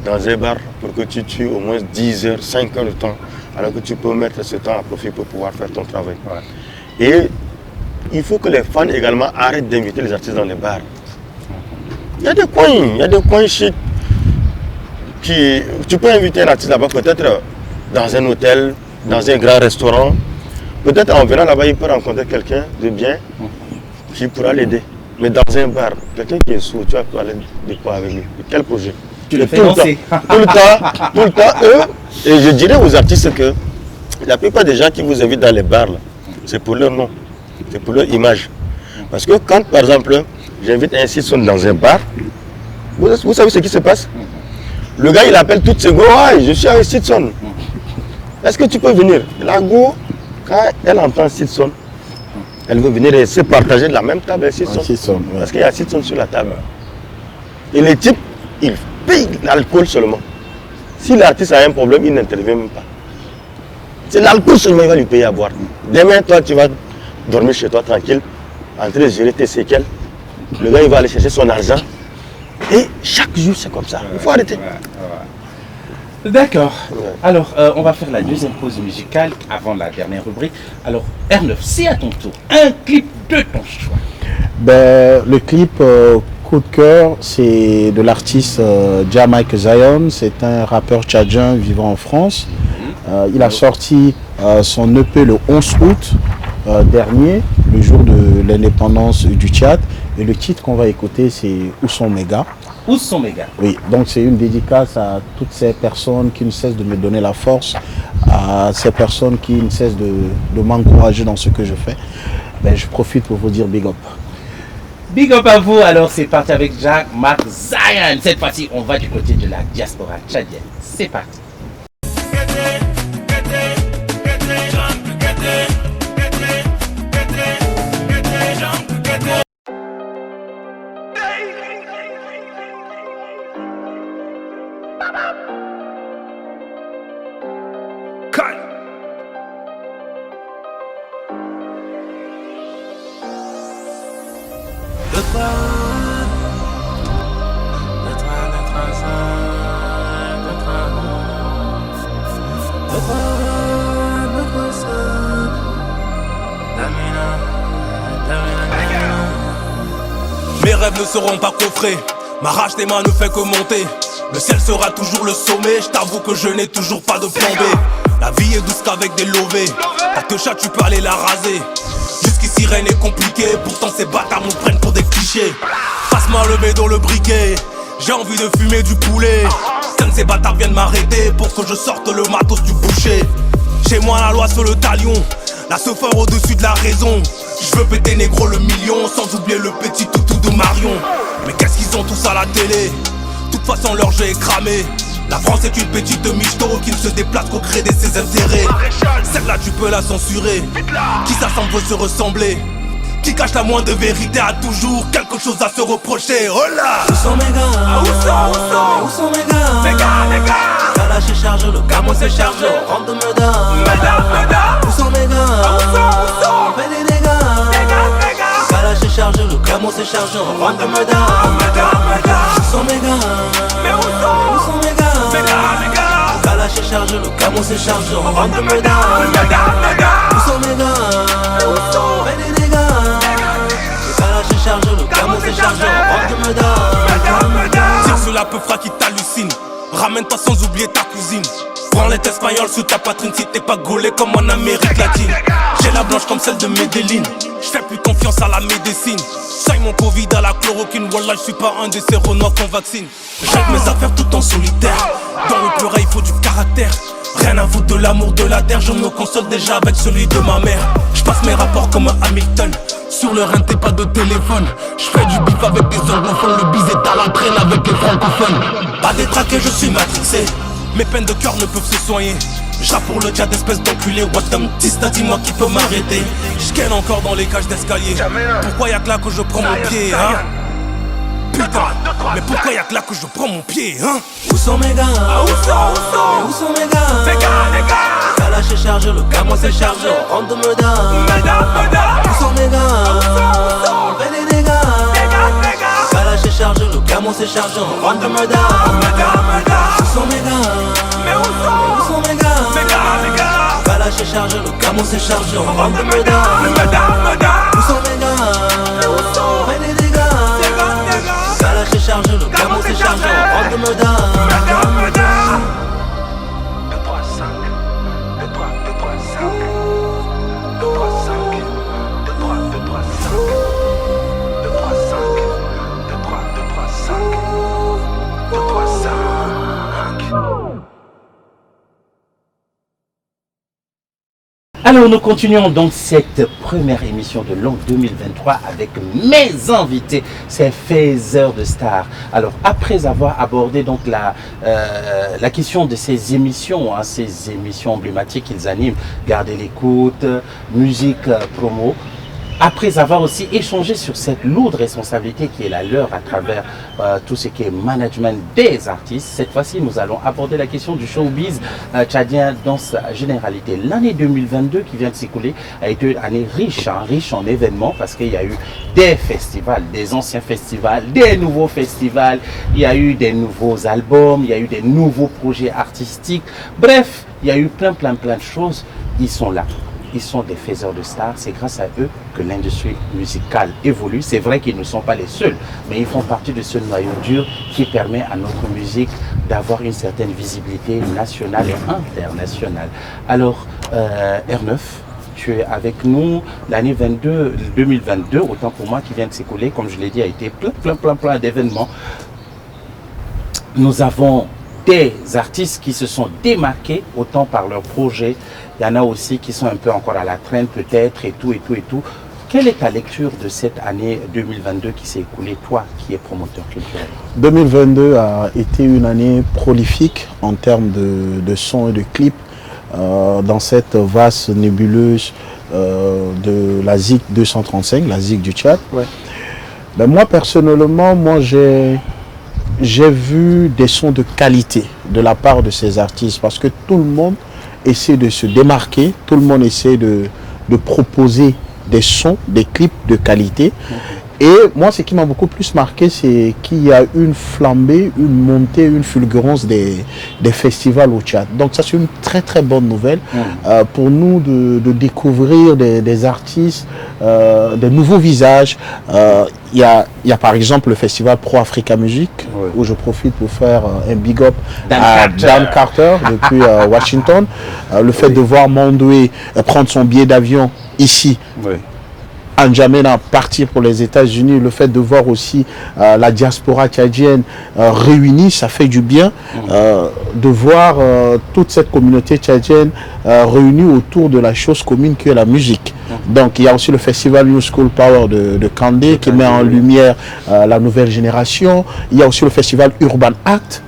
dans un bar pour que tu tues au moins 10 heures, 5 heures de temps, alors que tu peux mettre ce temps à profit pour pouvoir faire ton travail. Ouais. Et il faut que les fans également arrêtent d'inviter les artistes dans les bars. Il y a des coins chics qui... Tu peux inviter un artiste là-bas, peut-être dans un hôtel, dans un grand restaurant. Peut-être en venant là-bas, il peut rencontrer quelqu'un de bien qui pourra l'aider. Mais dans un bar, quelqu'un qui est sourd, tu vas parler de quoi avec lui? De quel projet? Tu le Et fais tout danser. tout le temps, eux, et je dirais aux artistes que la plupart des gens qui vous invitent dans les bars, là, c'est pour leur nom. C'est pour leur image. Parce que quand, par exemple, j'invite un Sidson dans un bar, vous savez ce qui se passe? Le gars, il appelle toutes ses go, ah, je suis avec Sidson. Est-ce que tu peux venir? La go, quand elle entend Sidson, elle veut venir et se partager de la même table avec Sidson. Ouais. Parce qu'il y a Sidson sur la table. Et les types, ils payent l'alcool seulement. Si l'artiste a un problème, il n'intervient même pas. C'est l'alcool seulement qu'il va lui payer à boire. Demain, toi, tu vas dormir chez toi tranquille, en train de gérer tes séquelles. Le gars, il va aller chercher son argent. Et chaque jour, c'est comme ça. Il faut arrêter. D'accord. Ouais. Alors, on va faire la deuxième pause musicale avant la dernière rubrique. Alors, R9, c'est à ton tour. Un clip de ton choix. Ben, le clip coup de cœur, c'est de l'artiste Jamaica Zion. C'est un rappeur tchadien vivant en France. Il a sorti son EP le 11 août dernier, le jour de l'indépendance du Tchad. Et le titre qu'on va écouter, c'est Où sont mes gars? Où sont mes gars? Oui, donc c'est une dédicace à toutes ces personnes qui ne cessent de me donner la force, à ces personnes qui ne cessent de m'encourager dans ce que je fais. Ben, je profite pour vous dire big up. Big up à vous. Alors, c'est parti avec Jamaica Zion. Cette fois-ci, on va du côté de la diaspora tchadienne. C'est parti. Mes rêves ne seront pas coffrés, ma rage des mains ne fait que monter. Le ciel sera toujours le sommet, je t'avoue que je n'ai toujours pas de plan B. La vie est douce qu'avec des lovés, ta queue tu peux aller la raser. Jusqu'ici rien n'est compliqué, pourtant ces bâtards nous prennent pour des clichés. Passe-moi le bédo, le briquet, j'ai envie de fumer du poulet. Certains de ces bâtards viennent m'arrêter pour que je sorte le matos du boucher. Chez moi la loi sur le talion, la sephore au-dessus de la raison. Je veux péter négro le million, sans oublier le petit toutou de Marion. Mais qu'est-ce qu'ils ont tous à la télé? De toute façon leur jeu est cramé. La France est une petite michto qui ne se déplace qu'au gré de ses intérêts. Celle-là tu peux la censurer. Qui ça semble se ressembler? Qui cache la moindre vérité a toujours quelque chose à se reprocher. Oh là! Où sont mes gars? Où sont mes gars? Mes gars. Kalash est chargé, le camion s'est chargé, on rentre de Meda. Où sont mes gars? On fait des dégâts. Kalash est chargé, le camion s'est chargé, on rentre de Meda. Où sont mes gars? Où sont mes gars? Kalash est chargé, le camion s'est chargé, on rentre de Meda. Où sont mes gars? On fait des dégâts. Kalash est chargé, le camion s'est chargé, on rentre de Meda. Tire sur la peu fra qui t'hallucine. Ramène-toi sans oublier ta cousine. Prends les espagnol sous ta poitrine si t'es pas gaulé comme en Amérique latine. J'ai la blanche comme celle de Medellin. J'fais plus confiance à la médecine. J'saille mon Covid à la chloroquine. Wallah, j'suis pas un de ces renois qu'on vaccine. J'règle mes affaires tout en solitaire. Dans le pleurer, il faut du caractère. Rien à foutre de l'amour de la terre. Je me console déjà avec celui de ma mère. J'passe mes rapports comme un Hamilton. Sur le rein, t'es pas de téléphone. J'fais du bif avec des anglophones. Le bise est à l'entraîne avec les francophones. Pas détraqué, je suis matrixé. Mes peines de cœur ne peuvent se soigner. J'rappe pour le diable d'espèce d'enculé. What the tista, dis-moi qui peut m'arrêter. J'ken encore dans les cages d'escalier. Pourquoi y'a que là que je prends mon pied, hein? Putain, mais pourquoi y'a que là que je prends mon pied, hein? Où sont mes gars? Où sont mes gars? Kalash est chargé, le camion s'est chargé, on rentre de Meda. Où sont mes gars? On fait des dégâts. Kalash est chargé, le camion s'est chargé, on rentre de Meda. Où sont mes gars? Où sont mes gars? Kalash est chargé, le camion s'est chargé, on rentre de Meda. Où sont mes gars? On fait des dégâts. Kalash est chargé, le camion s'est chargé, on rentre de Meda. Alors nous continuons donc cette première émission de l'an 2023 avec mes invités, ces faiseurs de stars. Alors après avoir abordé donc la question de ces émissions emblématiques qu'ils animent, Gardez l'écoute, musique promo, après avoir aussi échangé sur cette lourde responsabilité qui est la leur à travers tout ce qui est management des artistes, cette fois-ci nous allons aborder la question du showbiz tchadien dans sa généralité. L'année 2022 qui vient de s'écouler a été une année riche en événements parce qu'il y a eu des festivals, des anciens festivals, des nouveaux festivals, il y a eu des nouveaux albums, il y a eu des nouveaux projets artistiques, bref, il y a eu plein de choses, ils sont là. Ils sont des faiseurs de stars, c'est grâce à eux que l'industrie musicale évolue. C'est vrai qu'ils ne sont pas les seuls, mais ils font partie de ce noyau dur qui permet à notre musique d'avoir une certaine visibilité nationale et internationale. Alors, R9, tu es avec nous, l'année 2022, autant pour moi qui vient de s'écouler, comme je l'ai dit, a été plein d'événements. Nous avons des artistes qui se sont démarqués autant par leur projet. Il y en a aussi qui sont un peu encore à la traîne peut-être et tout. Quelle est ta lecture de cette année 2022 qui s'est écoulée, toi qui es promoteur culturel? 2022 a été une année prolifique en termes de sons et de clips dans cette vaste nébuleuse de la ZIC 235, la ZIC du Tchad. Ouais. Ben moi personnellement, j'ai vu des sons de qualité de la part de ces artistes parce que tout le monde essaie de se démarquer, tout le monde essaie de proposer des sons, des clips de qualité. Et moi, ce qui m'a beaucoup plus marqué, c'est qu'il y a une flambée, une montée, une fulgurance des festivals au Tchad. Donc ça, c'est une très bonne nouvelle pour nous de découvrir des artistes, des nouveaux visages. Il y a par exemple le festival Pro Africa Music, où je profite pour faire un big up à Dan Carter depuis Washington. Le fait de voir Mandoué prendre son billet d'avion ici. N'Djamena partir pour les États-Unis, le fait de voir aussi la diaspora tchadienne réunie, ça fait du bien de voir toute cette communauté tchadienne réunie autour de la chose commune qui est la musique. Donc il y a aussi le festival New School Power de Kandé qui met en lumière la nouvelle génération. Il y a aussi le festival Urban Act.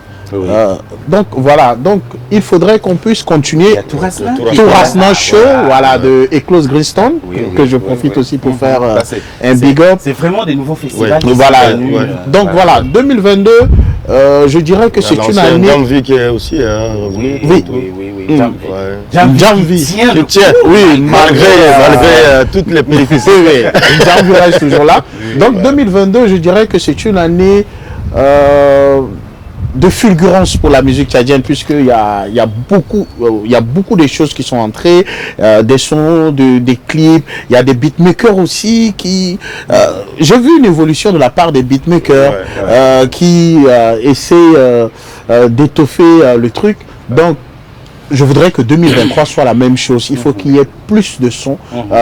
Donc voilà, donc il faudrait qu'on puisse continuer Tourasna Show, voilà, de Eclose Greenstone, que je profite aussi pour faire un big up. C'est vraiment des nouveaux festivals. Voilà. Donc voilà, 2022, je dirais que c'est une année. Jamvi qui est aussi revenu. Oui. Jamvi qui tient, oui, malgré toutes les péripéties. Jamvi reste toujours là. Donc 2022, je dirais que c'est une année de fulgurance pour la musique tchadienne, puisqu'il y a beaucoup de choses qui sont entrées, des sons, des clips, il y a des beatmakers aussi qui... j'ai vu une évolution de la part des beatmakers qui essaient d'étoffer le truc. Donc, je voudrais que 2023 soit la même chose. Il faut qu'il y ait plus de sons,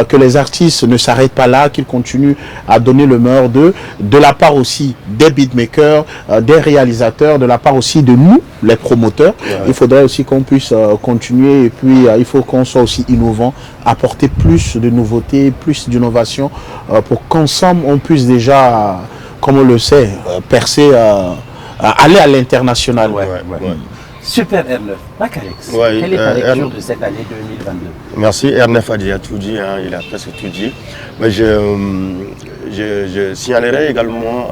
que les artistes ne s'arrêtent pas là, qu'ils continuent à donner le meilleur d'eux, de la part aussi des beatmakers, des réalisateurs, de la part aussi de nous, les promoteurs. Il faudrait aussi qu'on puisse continuer et puis il faut qu'on soit aussi innovant, apporter plus de nouveautés, plus d'innovation pour qu'ensemble on puisse déjà, comme on le sait, percer, aller à l'international. Super R9. Macalex, quelle est ta lecture de cette année 2022? Merci, R9 a déjà tout dit, il a presque tout dit. Mais je signalerai également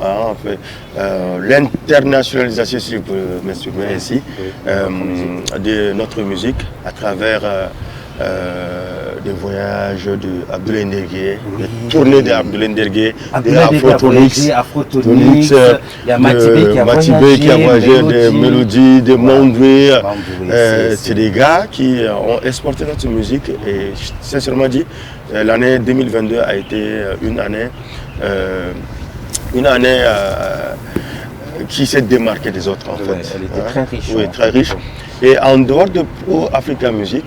l'internationalisation, si je peux m'exprimer ici, de notre musique à travers des voyages d'Abdoulaye Ndergué, des tournées d'Abdoulaye Ndergué, des Afrotonix, il y a Matibé qui a voyagé, des Mélodies, des Mondoué. C'est des gars qui ont exporté notre musique et sincèrement dit, l'année 2022 a été une année qui s'est démarquée des autres en fait. Elle était très riche. Oui, très riche. Et en dehors de Pro Africa Music,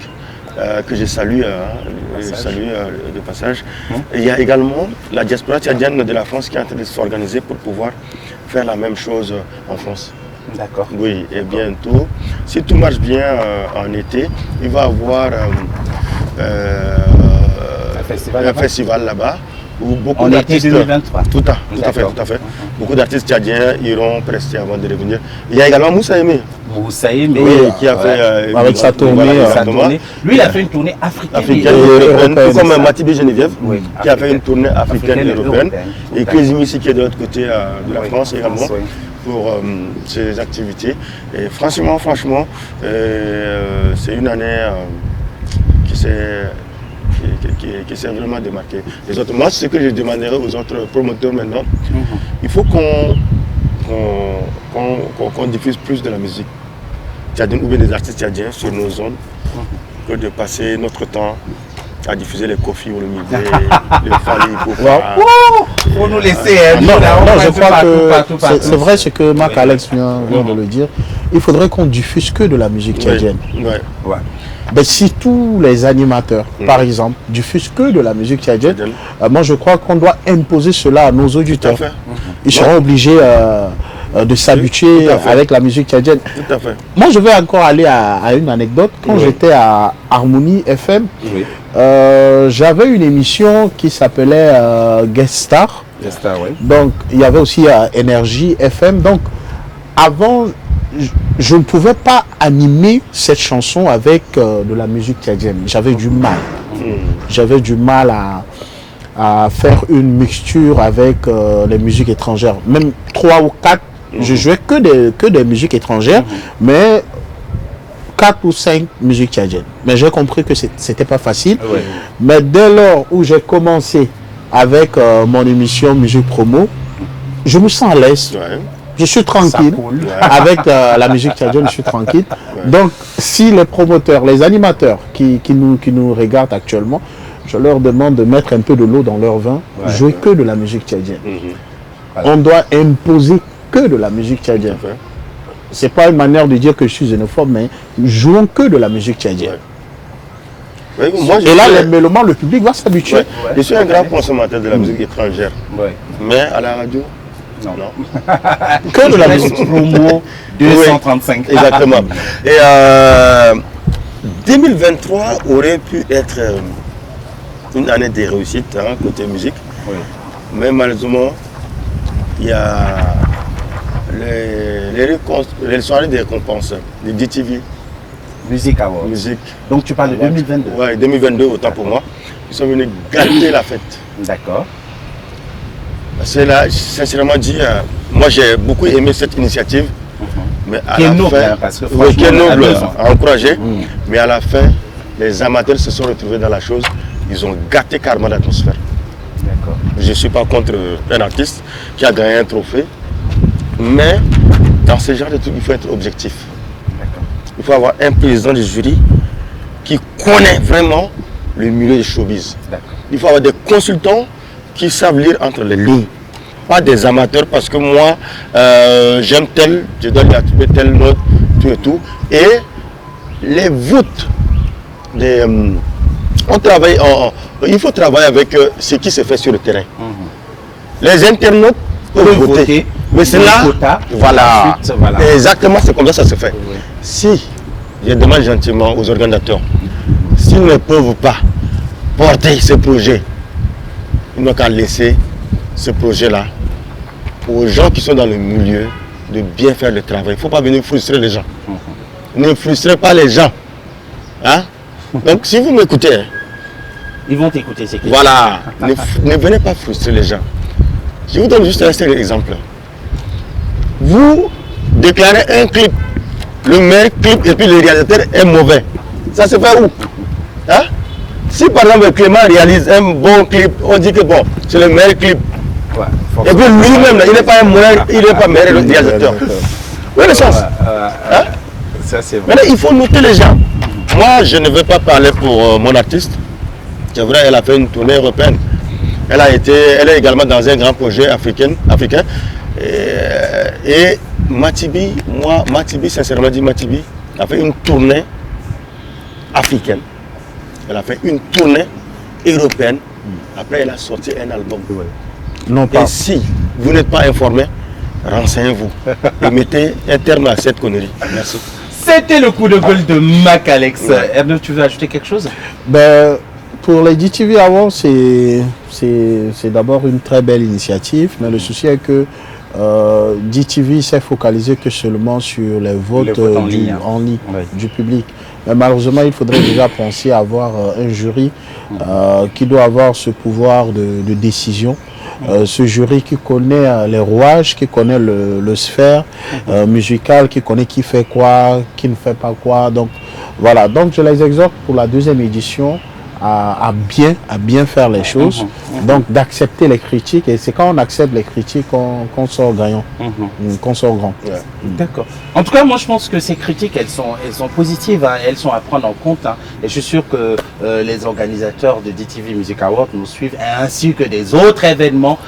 que je salue, de passage. Il y a également la diaspora tchadienne de la France qui est en train de s'organiser pour pouvoir faire la même chose en France. D'accord. Oui, et bientôt, si tout marche bien en été, il va y avoir un festival là-bas. Où beaucoup en été d'artistes. 2023. Tout à fait. Beaucoup d'artistes tchadiens iront prester avant de revenir. Il y a également Moussa Aimé. Moussa Aimé, qui a fait avec sa tournée. Lui, il a fait une tournée africaine et européenne, tout comme Matibé Geneviève, qui a fait une tournée africaine et européenne. Et Kézimi qui est de l'autre côté de la France également pour ses activités. Et franchement, c'est une année qui s'est vraiment démarqué. Les autres, moi, ce que je demanderais aux autres promoteurs maintenant, il faut qu'on diffuse plus de la musique tchadienne ou bien des artistes tchadiens sur nos zones que de passer notre temps à diffuser les Kofi ou le Midé, les Fali, pour nous laisser. Non, je crois que c'est vrai ce que Marc Alex vient de le dire. Il faudrait qu'on diffuse que de la musique tchadienne. Ben, si tous les animateurs, par exemple, diffusent que de la musique tchadienne, moi je crois qu'on doit imposer cela à nos auditeurs. Ils seront obligés de s'habituer avec la musique tchadienne. Tout à fait. Moi je vais encore aller à une anecdote. Quand j'étais à Harmonie FM, j'avais une émission qui s'appelait Guest Star. Donc il y avait aussi Énergie FM. Donc avant, je ne pouvais pas animer cette chanson avec de la musique tchadienne. J'avais du mal. J'avais du mal à faire une mixture avec les musiques étrangères. Même 3 ou 4, je jouais que des musiques étrangères, mais 4 ou 5 musiques tchadiennes. Mais j'ai compris que c'était pas facile. Mais dès lors où j'ai commencé avec mon émission Musique Promo, je me sens à l'aise. Je suis tranquille. Avec la musique tchadienne, je suis tranquille. Donc, si les promoteurs, les animateurs qui nous regardent actuellement, je leur demande de mettre un peu de l'eau dans leur vin, jouer que de la musique tchadienne. On doit imposer que de la musique tchadienne. C'est pas une manière de dire que je suis xénophobe, mais jouons que de la musique tchadienne. Et là, les mélomanes, le public va s'habituer. Je suis un grand consommateur de la musique étrangère. Mais à la radio, non. Que de la musique promo 235. Exactement. Et 2023 aurait pu être une année de réussite côté musique. Mais malheureusement, il y a les soirées de récompenses, les DTV. Musique Awards. Musique. Donc tu parles de 2022. Oui, 2022, autant pour moi. Ils sont venus gâter la fête. D'accord. C'est là, sincèrement dit, moi j'ai beaucoup aimé cette initiative. Mais à la fin, parce que qui est noble, à encourager. Mais à la fin, les amateurs se sont retrouvés dans la chose. Ils ont gâté carrément l'atmosphère. Je ne suis pas contre un artiste qui a gagné un trophée. Mais dans ce genre de trucs, il faut être objectif. Il faut avoir un président du jury qui connaît vraiment le milieu du showbiz. Il faut avoir des consultants qui savent lire entre les lignes. Pas des amateurs parce que moi, j'aime tel, je dois lui attribuer telle note, tout et tout. Et les votes, il faut travailler avec ce qui se fait sur le terrain. Les internautes peuvent voter. Mais c'est là, voilà, exactement, c'est comme ça que ça se fait. Si, je demande gentiment aux organisateurs, s'ils ne peuvent pas porter ce projet, ils n'ont qu'à laisser ce projet-là aux gens qui sont dans le milieu de bien faire le travail. Il ne faut pas venir frustrer les gens. Ne frustrez pas les gens. Hein? Donc si vous m'écoutez, ils vont t'écouter. Voilà, ne venez pas frustrer les gens. Je vous donne juste un seul exemple. Vous déclarez un clip, le meilleur clip et puis le réalisateur est mauvais. Ça se fait où? Hein? Si par exemple Clément réalise un bon clip, on dit que bon, c'est le meilleur clip. Et puis lui-même, il n'est pas un meilleur, il n'est pas meilleur réalisateur. Vous voyez le sens? Hein? Maintenant, il faut noter les gens. Moi, je ne veux pas parler pour mon artiste. C'est vrai, elle a fait une tournée européenne. Elle est également dans un grand projet africain. Et Matibi, sincèrement dit, Matibi a fait une tournée africaine. Elle a fait une tournée européenne. Après, elle a sorti un album. Non pas. Et si vous n'êtes pas informé, renseignez-vous et mettez un terme à cette connerie. Merci. C'était le coup de gueule de Macalex. Ernest, tu veux ajouter quelque chose? Ben, pour les DTV Awards, c'est d'abord une très belle initiative, mais le souci est que DTV s'est focalisé que seulement sur les votes en ligne, du public. Mais malheureusement, il faudrait déjà penser à avoir un jury qui doit avoir ce pouvoir de décision. Ce jury qui connaît les rouages, qui connaît le sphère musical, qui connaît qui fait quoi, qui ne fait pas quoi. Donc voilà, donc je les exhorte pour la deuxième édition à bien faire les choses, donc d'accepter les critiques, et c'est quand on accepte les critiques qu'on sort gagnant, qu'on sort grand. D'accord. En tout cas, moi je pense que ces critiques, elles sont positives, hein, elles sont à prendre en compte, hein, et je suis sûr que les organisateurs de DTV Music Awards nous suivent, ainsi que des autres événements.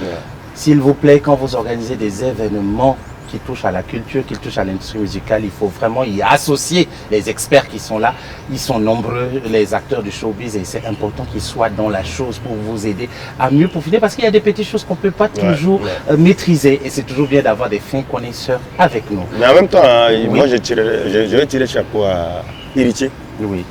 S'il vous plaît, quand vous organisez des événements qui touchent à la culture, qui touchent à l'industrie musicale, il faut vraiment y associer les experts qui sont là. Ils sont nombreux, les acteurs du showbiz, et c'est important qu'ils soient dans la chose pour vous aider à mieux profiter, parce qu'il y a des petites choses qu'on ne peut pas toujours maîtriser, et c'est toujours bien d'avoir des fins connaisseurs avec nous. Mais en même temps, moi je vais tirer chapeau à Héritier. Oui.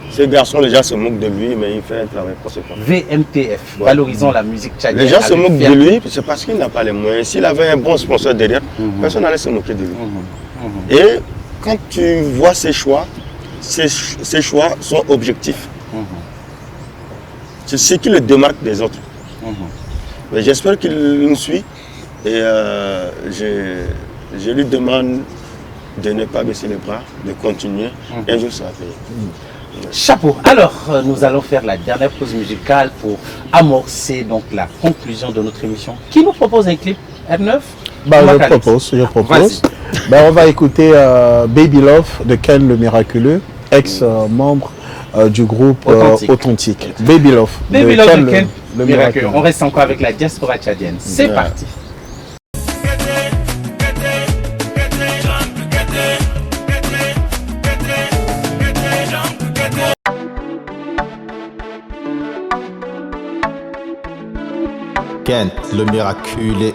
Ce garçon, les gens se moquent de lui, mais il fait un travail conséquent. VMTF, valorisons la musique tchadienne. Les gens se moquent de lui, c'est parce qu'il n'a pas les moyens. S'il avait un bon sponsor derrière, personne n'allait se moquer de lui. Et quand tu vois ses choix sont objectifs. C'est ce qui le démarque des autres. Mais j'espère qu'il nous suit, et je lui demande de ne pas baisser les bras, de continuer. Un jour, ça va payer. Chapeau. Alors, nous allons faire la dernière pause musicale pour amorcer donc la conclusion de notre émission. Qui nous propose un clip, R9? Je propose. On va écouter Baby Love de Ken le Miraculeux, ex-membre du groupe Authentique. Baby Love de Ken le Miraculeux. On reste encore avec la diaspora tchadienne. C'est parti. Ken, le miraculé.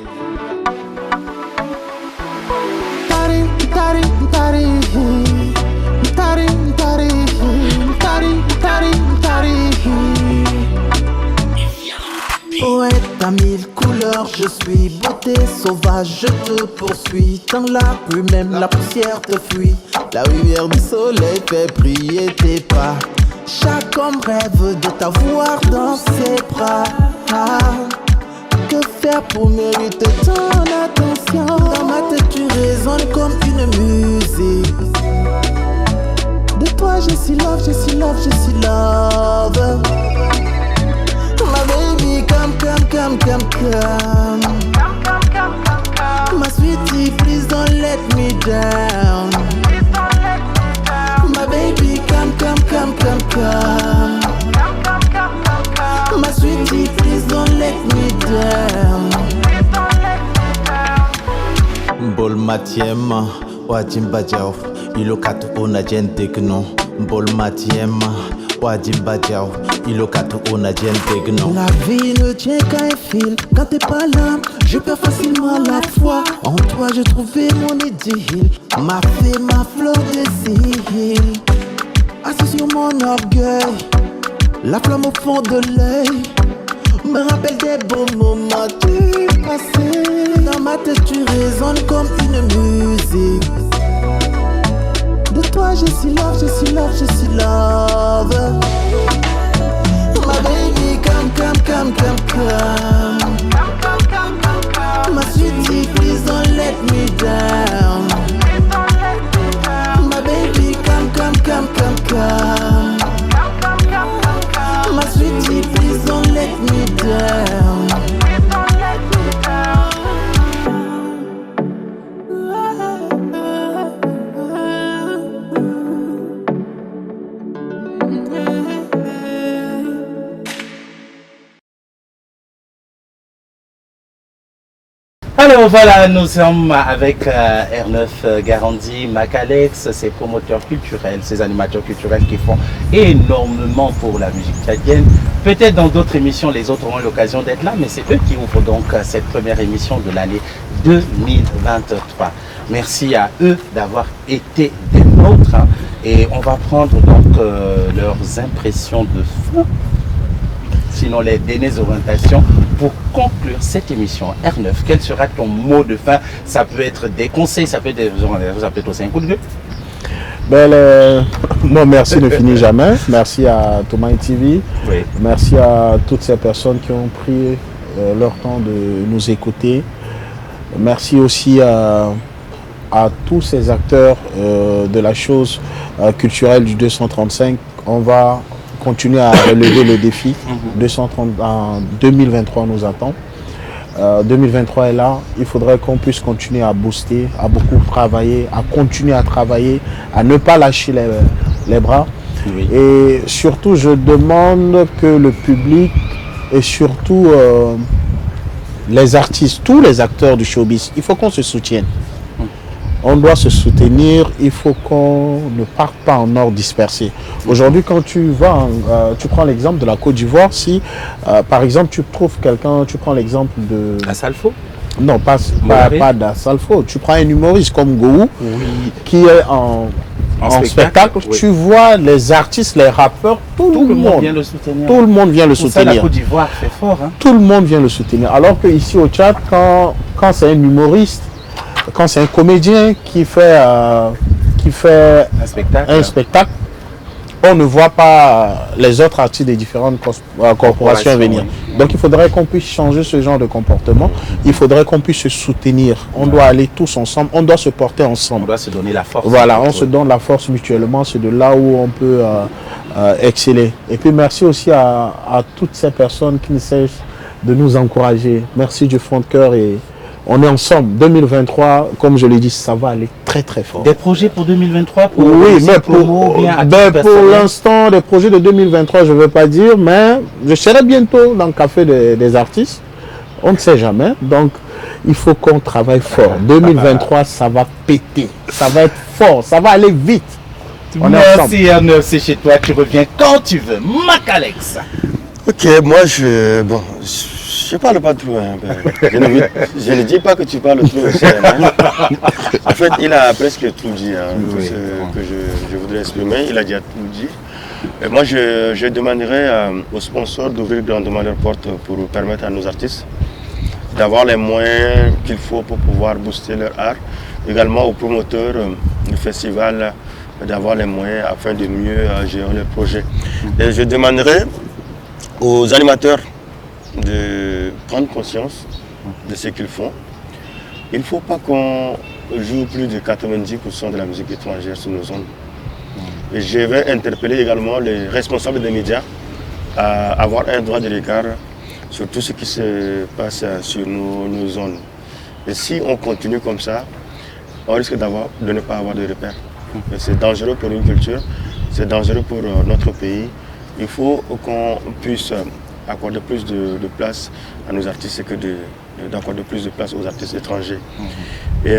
Poète à mille couleurs, je suis beauté sauvage, je te poursuis. Dans la rue, même la poussière te fuit. La lumière du soleil fait briller tes pas. Chaque homme rêve de t'avoir dans ses bras. Que faire pour mériter ton attention? Dans ma tête tu résonnes comme une musique. De toi je suis love, je suis love, je suis love. My baby come, come, come, come, come. My sweetie please don't let me down. My baby come, come, come, come, come. My sweetie, please don't let me down. Bol matiema, wajimba jao. Ilo katu ona gente gno. Bol matiema, wajimba jao. Ilo katu ona gente gno. La vie ne tient qu'à un fil. Quand t'es pas là, je perds facilement la foi. En toi, j'ai trouvé mon idylle. Ma fée, ma fleur de cils. Assis sur mon orgueil. La flamme au fond de l'œil me rappelle des beaux moments du passé. Dans ma tête tu résonnes comme une musique. De toi je suis love, je suis love, je suis love. My baby come, come, come, come, come. My sweetie please don't let me down. My baby come, come, come, come, come. My sweetie, please don't let me down. Alors voilà, nous sommes avec R9 Garandi, Macalex, ces promoteurs culturels, ces animateurs culturels qui font énormément pour la musique tchadienne. Peut-être dans d'autres émissions, les autres auront l'occasion d'être là, mais c'est eux qui ouvrent donc cette première émission de l'année 2023. Merci à eux d'avoir été des nôtres. nôtres, hein, et on va prendre donc leurs impressions de fin, sinon les dernières orientations pour conclure cette émission. R9, quel sera ton mot de fin? Ça peut être des conseils, ça peut être des orientations, ça peut être aussi un coup de gueule. Non, merci ne finit jamais. Merci à Thomas TV. Oui. Merci à toutes ces personnes qui ont pris leur temps de nous écouter. Merci aussi à tous ces acteurs de la chose culturelle du 235. On va continuer à relever le défi. 230 en 2023 nous attend. 2023 est là, il faudrait qu'on puisse continuer à booster, à beaucoup travailler, à continuer à travailler, à ne pas lâcher les bras. Oui. Et surtout, je demande que le public et surtout les artistes, tous les acteurs du showbiz, il faut qu'on se soutienne. On doit se soutenir, il faut qu'on ne parte pas en ordre dispersé. Aujourd'hui, quand tu vas, tu prends l'exemple de la Côte d'Ivoire, si par exemple tu trouves quelqu'un, tu prends l'exemple de... Assalfo? Non, pas d'Assalfo. Tu prends un humoriste comme Gou, qui est en spectacle. Oui. Tu vois les artistes, les rappeurs, tout le monde vient le soutenir. Tout le monde vient le Pour soutenir. ça, la Côte d'Ivoire fait fort. Hein. Tout le monde vient le soutenir. Alors qu'ici au Tchad, quand c'est un humoriste, quand c'est un comédien qui fait un spectacle, on ne voit pas les autres artistes des différentes corporations venir. Donc il faudrait qu'on puisse changer ce genre de comportement. Il faudrait qu'on puisse se soutenir. On doit aller tous ensemble. On doit se porter ensemble. On doit se donner la force. Voilà, on se donne la force mutuellement. C'est de là où on peut exceller. Et puis merci aussi à toutes ces personnes qui ne cessent de nous encourager. Merci du fond de cœur et on est ensemble. 2023, comme je l'ai dit, ça va aller très très fort. Des projets pour 2023 pour oui, mais pour l'instant, des projets de 2023, je ne veux pas dire, mais je serai bientôt dans le café des artistes. On ne sait jamais. Donc, il faut qu'on travaille fort. 2023, ça va péter. Ça va être fort. Ça va aller vite. Merci R9, c'est chez toi. Tu reviens quand tu veux. Macalex. Ok, moi je parle pas trop. Hein. Je ne dis pas que tu parles trop. En fait, il a presque tout dit, hein, tout ce que je voudrais exprimer. Il a déjà tout dit. Et moi, je demanderais aux sponsors d'ouvrir grandement leurs portes pour permettre à nos artistes d'avoir les moyens qu'il faut pour pouvoir booster leur art. Également aux promoteurs du festival d'avoir les moyens afin de mieux gérer leurs projets. Et je demanderais aux animateurs de prendre conscience de ce qu'ils font. Il ne faut pas qu'on joue plus de 90% de la musique étrangère sur nos ondes. Et je vais interpeller également les responsables des médias à avoir un droit de regard sur tout ce qui se passe sur nos zones. Et si on continue comme ça, on risque de ne pas avoir de repères. C'est dangereux pour une culture, c'est dangereux pour notre pays. Il faut qu'on puisse accorder plus de place à nos artistes que d'accorder plus de place aux artistes étrangers. Et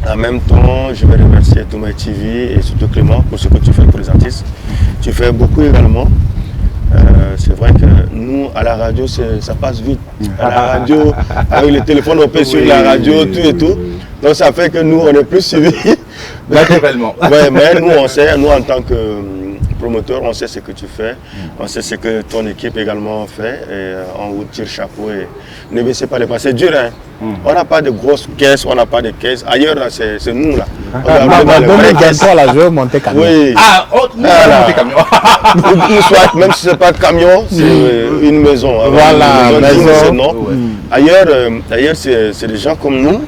en même temps, je vais remercier Thomas TV et surtout Clément pour ce que tu fais pour les artistes. Tu fais beaucoup également. C'est vrai que nous, à la radio, ça passe vite. À la radio, avec le téléphone, on peut sur la radio, tout et tout. Donc ça fait que nous, on est plus suivis. Naturellement. Ouais, mais nous, on sait, nous en tant que promoteur, on sait ce que tu fais, on sait ce que ton équipe également fait, et on vous tire chapeau et ne baissez pas les pas. C'est dur, hein. On n'a pas de grosses caisses, on n'a pas de caisses. Ailleurs, c'est nous là. Là, je vais monter camion. Oui. Nous, on va monter camion. Soit, même si ce n'est pas de camion, c'est une maison. Voilà, une maison. Ouais. Ailleurs c'est des gens comme nous,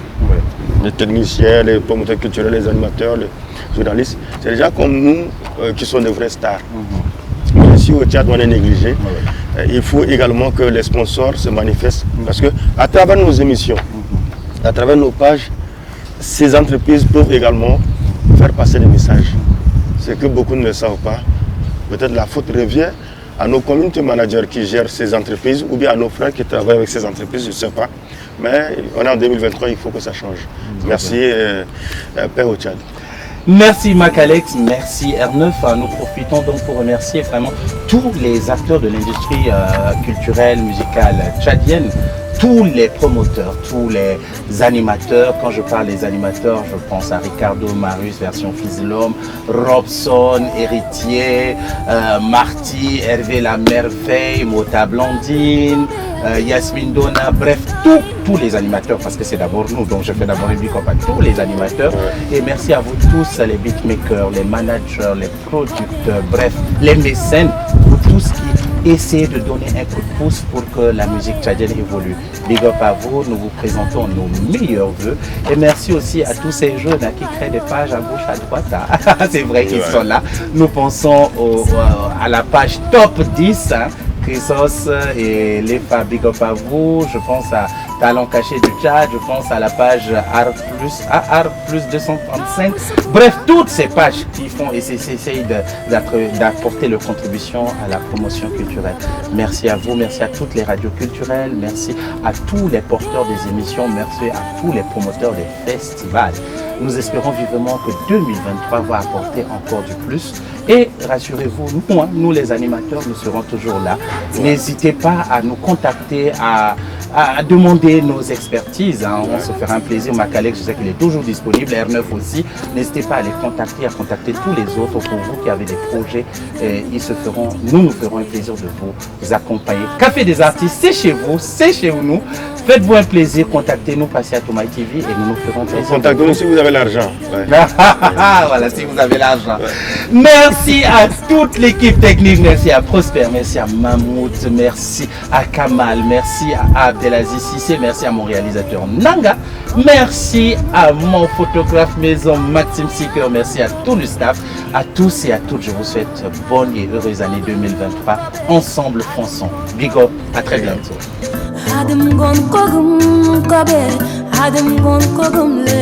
les techniciens, les promoteurs culturels, les animateurs, les journalistes. C'est des gens comme nous qui sont de vrais stars. Mais ici au Tchad, on est négligé. Il faut également que les sponsors se manifestent. Parce qu'à travers nos émissions, à travers nos pages, ces entreprises peuvent également faire passer des messages. C'est que beaucoup ne le savent pas. Peut-être la faute revient à nos community managers qui gèrent ces entreprises ou bien à nos frères qui travaillent avec ces entreprises, je ne sais pas. Mais on est en 2023, il faut que ça change. Merci, paix au Tchad. Merci Macalex, merci R9. Nous profitons donc pour remercier vraiment tous les acteurs de l'industrie culturelle, musicale tchadienne tous les promoteurs, tous les animateurs. Quand je parle des animateurs, je pense à Ricardo Marius, version Fils de l'Homme, Robson, Héritier, Marty, Hervé La Merveille, Mota Blandine, Yasmine Donna, bref, tous les animateurs, parce que c'est d'abord nous, donc je fais d'abord un big up à tous les animateurs. Et merci à vous tous, les beatmakers, les managers, les producteurs, bref, les mécènes, vous tous qui essayez de donner un coup de pouce pour que la musique tchadienne évolue. Big up à vous, nous vous présentons nos meilleurs vœux. Et merci aussi à tous ces jeunes qui créent des pages à gauche, à droite. C'est vrai qu'ils sont là. Nous pensons à la page top 10. Chrysos et les femmes, big up à vous. Je pense à Talent Caché du Tchad, je pense à la page Art plus 235. Bref, toutes ces pages qui font et essayent d'apporter leur contribution à la promotion culturelle. Merci à vous, merci à toutes les radios culturelles, merci à tous les porteurs des émissions, merci à tous les promoteurs des festivals. Nous espérons vivement que 2023 va apporter encore du plus. Et rassurez-vous, nous les animateurs, nous serons toujours là. N'hésitez pas à nous contacter, à demander nos expertises. On se fera un plaisir. Macalex, je sais qu'il est toujours disponible. R9 aussi. N'hésitez pas à les contacter, à contacter tous les autres pour vous qui avez des projets. Nous nous ferons un plaisir de vous accompagner. Café des artistes, c'est chez vous, c'est chez nous. Faites-vous un plaisir, contactez-nous, passez à Tomaï TV et nous nous ferons plaisir. Contactez-nous si vous avez l'argent. Ouais. Voilà, si vous avez l'argent. Ouais. Merci à toute l'équipe technique, merci à Prosper, merci à Mahmoud, merci à Kamal, merci à Abdelaziz Sissé, merci à mon réalisateur Nanga, merci à mon photographe maison Maxime Siker, merci à tout le staff, à tous et à toutes, je vous souhaite bonne et heureuse année 2023. Ensemble, fonçons. Big up, à très bientôt. Adam gon kogum kobe, Adam gon kogum le,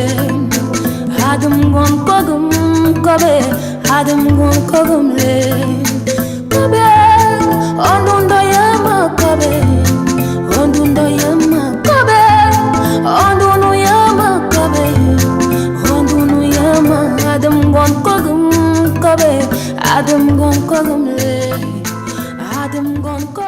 Adam gon kogum kobe, Adam gon kogum le, kobe, onundo